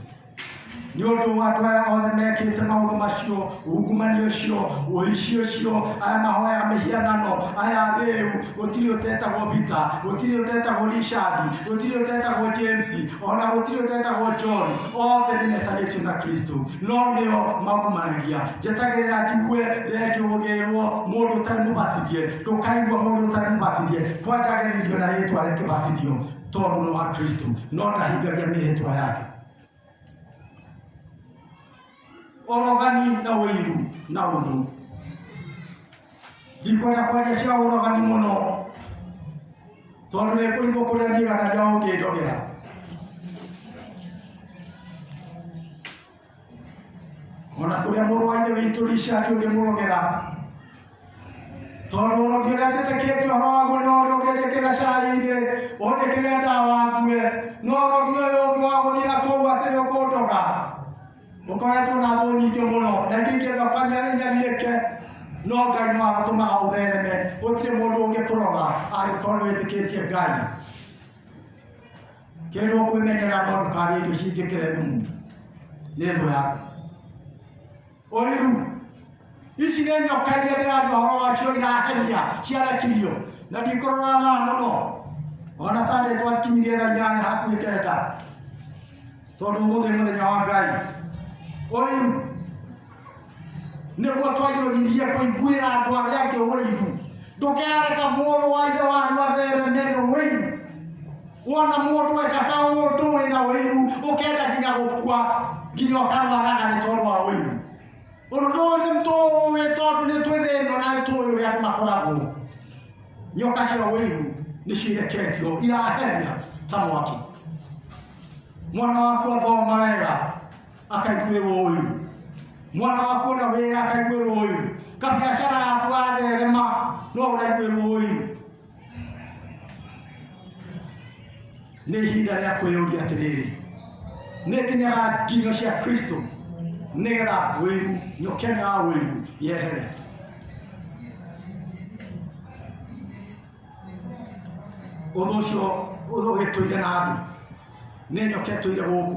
Nĩ ũndũ wa andũ aya othe mekĩte maũndũ macio, ungumania ũcio, ũici ũcio, aya mahoyaga mĩhianano, aya rĩu gũtirĩ ũtetagwo Peter, gũtirĩ ũtetagwo Richard, gũtirĩ ũtetagwo James, ona gũtirĩ ũtetagwo John, othe nĩ metanĩtio na Kristo no nĩo maungumanagia. Njetagĩrĩra njigue rĩngĩ ũgĩrwo mũndũ ũtarĩ mũbatithie, ndũkaigua mũndũ ũtarĩ mũbatithie kwanjagĩrĩrio na rĩtwa rĩa kĩbatithio tondũ nĩ wa Kristo no ndahingagia mĩhĩtwa yake. Orogani na ũiru na ũthũ. Ndikwenda kwaria cia ũrogani mũno tondũ nĩ kũrigwo kũrĩa niĩganagia ũngĩndogera. Ona kũrĩa mũrũ wa ithe witũ Richard ũngĩmũrogera tondũ ũrogi ũrĩa njĩtĩkĩtie ũhoro waguo nĩ ũrĩa ũngĩnjĩkĩra cai-inĩ ũnjĩkĩre ndawa ngue, no ũrogi ũyũ ũngĩ wa gũthiĩ na kũu atĩ nĩũkũndoga ũkoretwo na thũ nyingĩ mũno na ingĩ ingĩenda ũkanyarinyarĩke no Ngai no agũtũmaga ũthereme. Gũtirĩ mũndũ ũngĩkũroga angĩkorwo nĩ wĩtĩkĩtie Ngai. Kĩndũ ũkwĩmenyerera no ndũkarĩe irio cingĩkĩre thumu nĩ thũ yaku. Ũiru ici nĩ nyoka iria ndĩraria ũhoro wacio irahenia ciarekirio na ndikũrora thaa mũno ona Sunday twakinyirie thaa 8 hakuhĩ 9 tondũ ũmũthĩ mũthenya wa Ngai. Ũiru nĩguo twagĩrĩire kũiguĩra andũ arĩa angĩ ũiru ndũkereka mũrũ wa ithe wanyu athereme nĩ wĩiru. Wona mũndũ ekaka ũndũ wĩna wĩiru ũkenda nginya gũkua nginya ũkarwaraga nĩ tondũ wa wĩiru. Ũndũ ũyũ nĩtũĩ tondũ nĩtwĩthĩno na nĩtũĩ ũrĩa andũ makoragwo. Nyoka cia wĩiru nĩcireketio irahenia ta mwaki. Mwana waku athoma wega akaiguĩrwo ũiru. Mwana waku ona wĩra akaiguĩrwo ũiru. Kabiacara gaku gatherema no ũraiguĩrwo ũiru. Nĩ ihinda rĩa kwĩyũria atĩrĩrĩ, nĩ nginyaga nginyo cia Kristo nĩgetha wĩiru, nyokene wa wĩiru yehere. Ũndũ ũcio ũgĩtũire na andũ nĩ nyoka ĩtũire gũkũ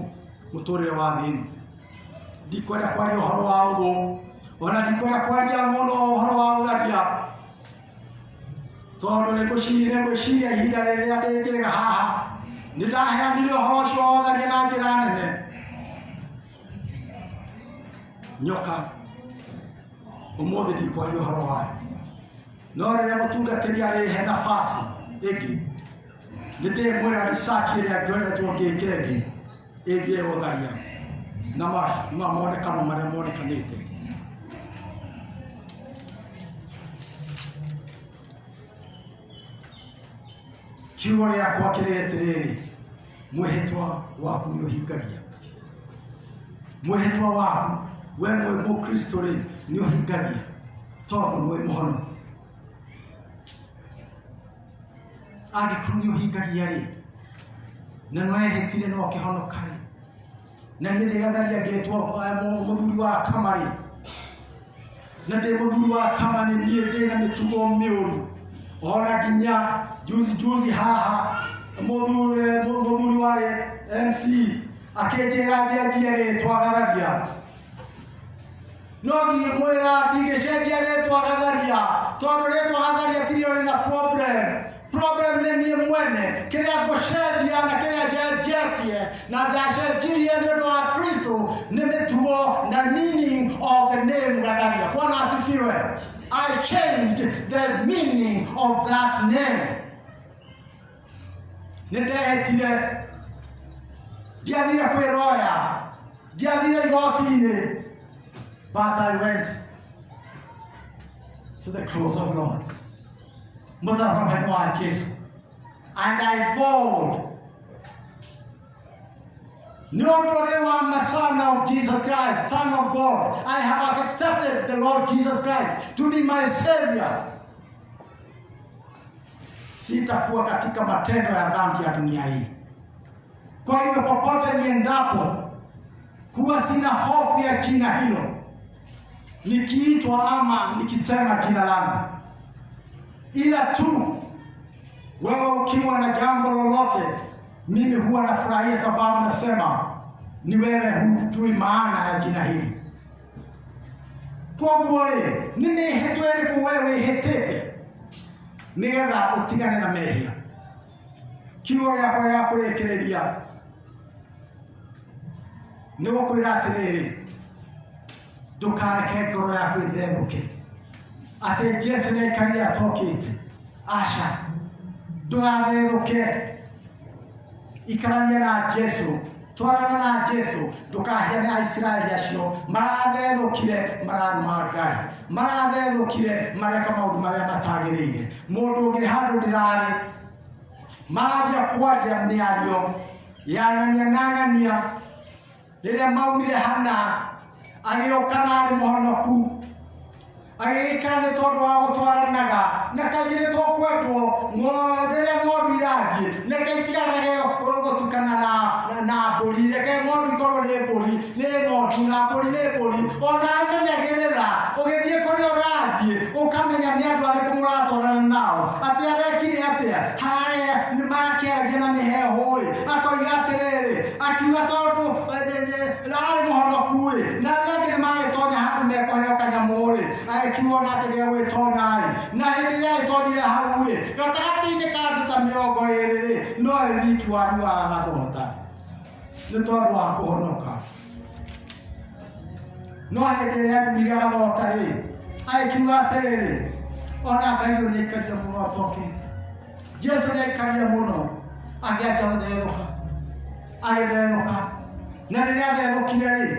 mũtũrĩre wa thĩ ĩno. Ndikwenda kwaria ũhoro wa ũthũ, ona ndikwenda kwaria mũno ũhoro wa ũtharia, tondũ nĩngwĩciria ihinda rĩrĩa ndĩngĩrĩga haha nĩndaheanire ũhoro ũcio wa ũtharia na njĩra nene. Nyoka ũmũthĩ ndikwaria ũhoro wayo, no rĩrĩa mũtungatĩri arĩhe nafasi ĩngĩ nĩndĩmwĩra research ĩrĩa ngoretwo ngĩka ĩngĩ ĩgiĩ ũtharia na mamonekano marĩa monekanĩte. Kiugo gĩakwa kĩrĩ atĩrĩrĩ, mwĩhĩtwa waku nĩũhingagia. Mwĩhĩtwa waku we mwĩ mũkristo rĩ nĩũhingagia tondũ nĩwe mũhono. Angĩkorwo nĩũhingagia rĩ na nĩwehĩtire no ũkĩhonoka rĩ, na nĩ gatharia ngĩtwo mũthuri wa kama rĩ, na ndĩ mũthuri wa kama nĩ niĩ ndĩna mĩtugo mĩũru. Ona nginya juzi haha mũthuri wa MC akĩnjĩra njenjie rĩtwa Gatharia, no ngĩmwĩra ndigĩcenjia rĩtwa Gatharia tondũ rĩtwa Gatharia tirĩ ũrĩ na problem. Problem nĩ niĩ mwene, kĩrĩa ngũcenjia na kĩrĩa njenjetie na ndacenjirie nĩ ũndũ wa Kristo nĩ mĩtugo na meaning of the name Gatharia. Bwana asifiwe. I changed the meaning of that name. Nĩndehĩtire, ndiathire kwĩroya, ndiathire igoti-inĩ, but I went to the cross of Lord. Mũtharaba-inĩ wa Jesũ, and I vowed, no glory I'm a son of Jesus Christ, son of God. I have accepted the Lord Jesus Christ to be my Savior. Sitakuwa katika matendo ya dhambi ya dunia hii. Kwa hivyo popote niendapo, huwa sina hofu ya jina hilo, nikiitwa ama nikisema jina langu. Ila tu wewe ukiwa na jambo lolote, mimi huwa nafurahia sababu nasema ni wewe hujui maana ya jina hili. Kwa wewe nimehitwa ilipo wewe hetete nĩgetha ũtigane na mehia. Kiugo gĩakwa gĩa kũrĩkĩrĩria nĩ gũkwĩra atĩrĩrĩ, ndũkareke ngoro yaku ĩtherũke atĩ Jesũ nĩaikarire atokĩte. Aca, ndũgatherũke, ikarania na Jesũ, twarana na Jesũ, ndũkahiane Aisiraeli acio maratherũkire mararuma Ngai, maratherũkire mareka maũndũ marĩa matagĩrĩire. Mũndũ ũngĩ handũ ndĩrarĩ maranjia kwaria mĩario yanania na ng'ania rĩrĩa maumire hana agĩũka na arĩ mũhonoku, agĩgĩikara nĩ tondũ wa gũtwaranaga na kaingĩ nĩ tũkwendwo rĩrĩa ng'ondu irathiĩ reke itiganage gũtukana na mbũri, reke ng'ondu ikorwo nĩ mbũri nĩ ng'ondu na mbũri nĩ mbũri. Ona amenyagĩrĩra ũgĩthiĩ kũrĩa ũrathiĩ ũkamenya nĩ andũ arĩkũ mũratwarana nao, atĩ arekire atĩa, haya nĩ makĩaragia na mĩheehũ akoiga atĩrĩrĩ, akiuga tondũ arĩ mũhonoku na arĩa angĩ nĩ magĩtonya handũ mekũheo kanyamũ akiuga na atĩ gĩa gwĩtonya na hĩndĩ ĩrĩa agĩtonyire hau gatagatĩ-inĩ ka andũ ta mĩrongo ĩrĩ nowe wiki wanyu wagathota nĩ tondũ wa kũhonoka. No hĩndĩ ĩrĩa athurire agathota agĩkiuga atĩrĩrĩ, ona gayo ne kadia muno atoke Jesu ne kadia muno ageta muderoka agederoka na rĩrĩa atherũkire rĩ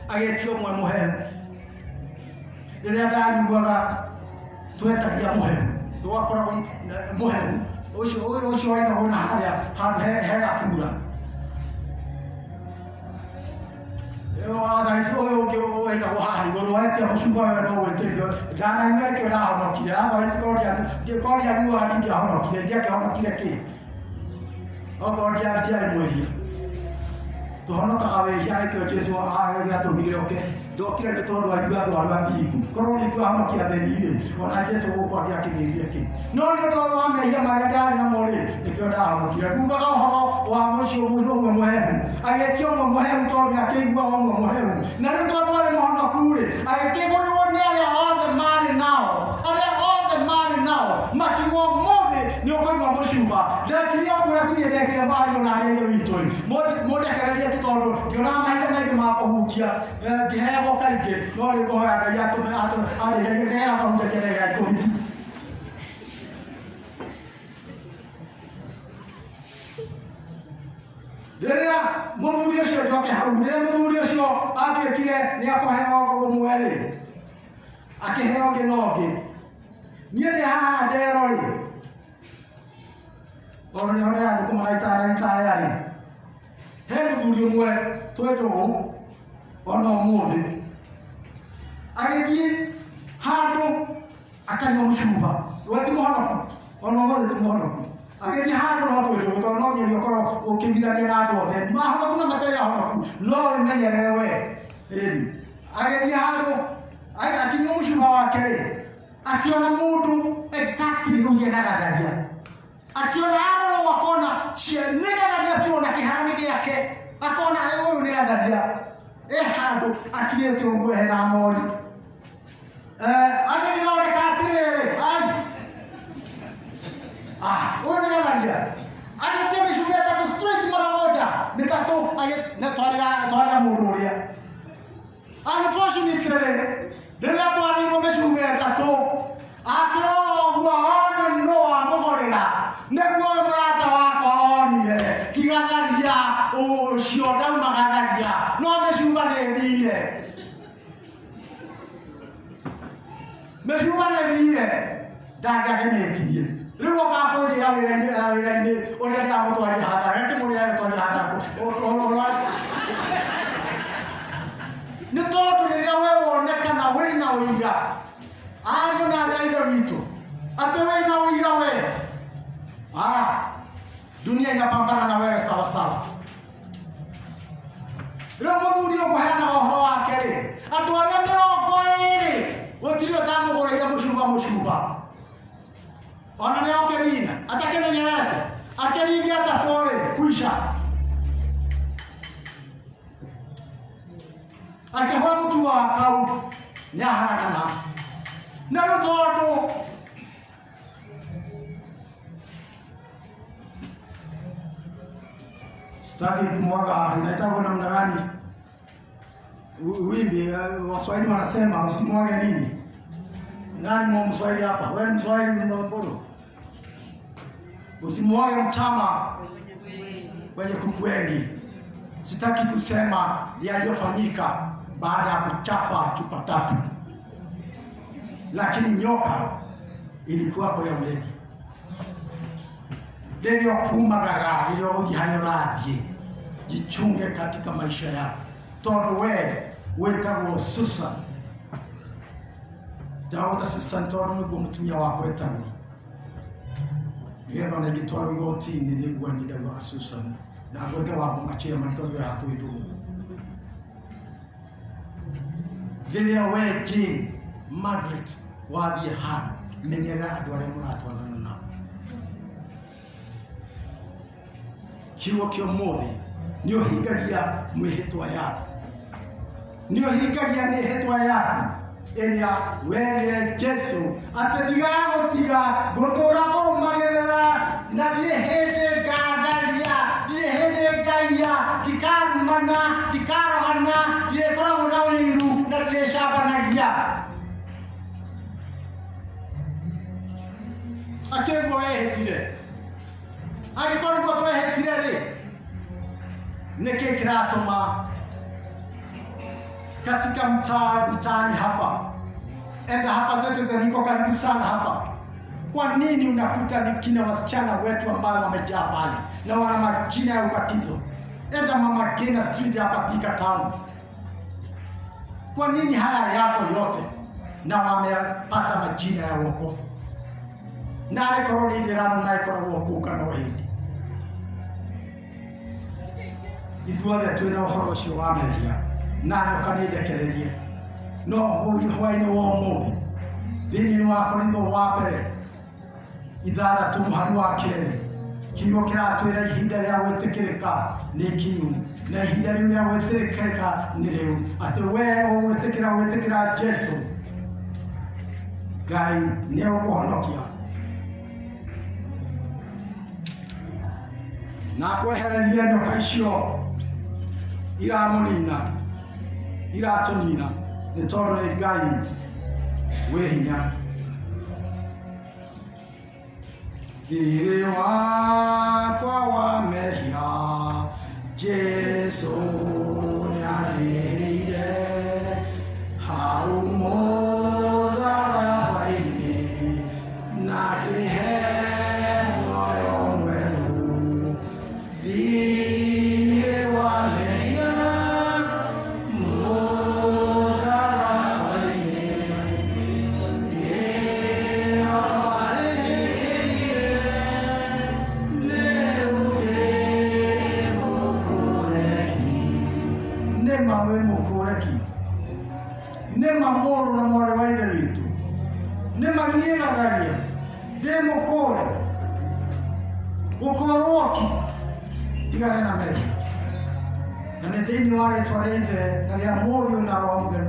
agĩtio ũmwe mũheu rĩrĩa ndanyuaga twetagia mũheu twakoragwo mũheu ũcio waigagwo na harĩa handũ hegakura thaici ũyũ ũngĩ waigagwo haha igũrũ watia mũcuba wee no gwĩtĩrio ndananyua nĩkĩo ndahonokire thaici korwo ndianyuaga ndingĩahonokire ndiakĩhonokire kĩ okorwo ndiarĩ mwĩhia tuhonokaga wehia ikio Jesu agatũmire oke ndokire nĩ tondũ aigua andũ arĩa athingu korwo nĩ ithuĩ ahonokia atheri-rĩ ona Jesu gũkũ angĩakĩgĩrire kĩ no nĩ tondũ wa mehia marĩa ndarĩ namo rĩ nĩkĩo ndahonokire ngugaga ũhoro wa mũcio mũndũ ũmwe mũhehu agĩtio ũmwe mũhehu tondũ nĩakĩiguaga ũmwe mũhehu na nĩ tondũ arĩ mũhonoku-rĩ agĩkĩgũrĩrwo nĩ arĩa othe marĩ nao makiugo mũthĩ nĩ ũkũnyua mũcuba ndekire ũguo tinie ndekire mario na arĩa witũ mũndekererie tu tondũ ngĩonaga mahinda maingĩ ma kũhukia ngĩheagwo kaingĩ no rĩ ngũhoya Ngai atũme andĩgeaga kahunjagia ndagĩka ikũmi rĩrĩa mũthuri ũcio njoke hau rĩrĩa mũthuri ũcio atuĩkire nĩ akũheo ũmwe-rĩ akĩheo ũngĩ na ũngĩ niĩ ndĩ haha ndero-rĩ ona nĩho ndĩrathũkũma ritaya-rĩ he mũthuri ũmwe twĩ ndũgũ ona ũmũthĩ agĩthiĩ handũ akanyua mũcuba we ti mũhonoku ona ũmũthĩ ti mũhonoku agĩthiĩ handũ no twĩ ndũgũ tondũ no nginya ũkorwo ũkĩiguithania na andũ othe mahonoku na matarĩ ahonoku no wĩmenyerere we ĩni agĩthiĩ handũ akĩnyua mũcuba wake-rĩ akiona mũndũ exactly ũhiana gatharia akiona aroro akona nĩ gatharia biũ na kĩhara-inĩ gĩake akona ũyũ nĩ gatharia handũ akirĩte ũguo hena mori agĩgĩthondeka atĩrĩrĩ ũyũ nĩ gatharia agĩtia mĩcuba ĩtatũ straight mara moja mĩtatũ twarĩra mũndũ ũrĩa unfortunately rĩrĩa twarĩirwo mĩcuba ĩtatũ akĩrora ũguo one no amũgorera nĩguo mũrata wakwa onire ti gatharia ũcio ndauma gatharia no mĩcuba nĩthire ndangĩagenetirie rĩu ũgakũnjĩra wĩra-inĩ ũrĩa ndĩramũtwaria hathara ngĩmũrĩa gũtwaria hathara nĩ tondũ rĩrĩa we wonekana wĩna ũira ariũ na arĩa a ithe witũ atĩ wĩna ũira we dunia inapambana na wewe sawa sawa. Rĩu mũthuri ũkũheana ũhoro wake-rĩ andũ arĩa mĩrongo ĩrĩ gũtirĩ ũtamũgũrĩire mũcuba ona nĩ okĩnina atakĩmenyerete akĩringia atatũ-rĩ kuisha akĩhũra mũcuba wa kau nĩaharagana na rĩu tondũ sitaki kumwaga inaitwa namna gani wimbi Waswahili wanasema usimwage nini. Nani mwa Mswahili hapa? Wewe Mswahili mbona? Usimwage mtama kwenye kuku wengi. Sitaki kusema yaliyofanyika baada ya kuchapa chupa tatu, lakini nyoka ilikuwa kwa ulevi. Ndio kumagara ndio ujihayoraje. Jichunge katika maisha yako. Tondu wetagwo Susan. Dawuda Susan tondu niguo mutumia wako etagwo. Getha na gitwaro igoti-inĩ nĩguo ndagwa Susan. Na gwetha wako machia matondu ya hatu idugu. Gĩrĩa we Jane Margaret wathiĩ handũ menyerera andũ arĩa mũratwarana nao. Kiugo kĩa ũmũthĩ nĩ ũhingagia mwĩhĩtwa yaku. Nĩ ũhingagia mĩhĩtwa yaku ĩrĩa wendie Jesu atĩ ndigagũtiga ngũtũũra ngũrũmagĩrĩra na ndirĩ hĩndĩ ngatharia, ndirĩ hĩndĩ ngaia, ndikarumana, ndikarogana, ndirĩkoragwo na ũiru na ndirĩcambanagia. akegwo ehitire agikorwo twehitire ri niki kiratuma katika mtaani hapa enda hapa zote ziko karibu sana hapa. Kwa nini unakuta ni kina wasichana wetu ambao wamejaa pale na wana majina ya ubatizo? Enda Mama Ngina Street hapa Thika Town. Kwa nini haya yako yote na wamepata majina ya wokovu? Nare koroni ithirano na ikora wokuka na wahindi. Ithuothe twina uhoro ucio wa mehia na nyokanendekererie no hwaine wa umuthi thini wa Korintho wa mbere 6:2 kiugo kiratwira ihinda ria gwitikirika ni kinyu na ihinda riu ria gwitikirika ni riu ati we gwitikira Jesu Ngai ni ukuhonokia na kwehereria nyoka icio iramunina iratunina ni tondu ni Ngai wi hinya. Thirĩ wakwa wa mehia Jesu nĩandĩhĩire hau mũtharaba-inĩ na akĩhe muoyo mwerũ. Thirĩ wa mehia nema moro na mware wa ithe witũ nema niegagaria ndĩmũkũre gũkorwo ki tigane na mehia na nĩ thĩinĩ wa rĩtwa rĩa ithe na rĩa Mũriũ na Roho Mũtheru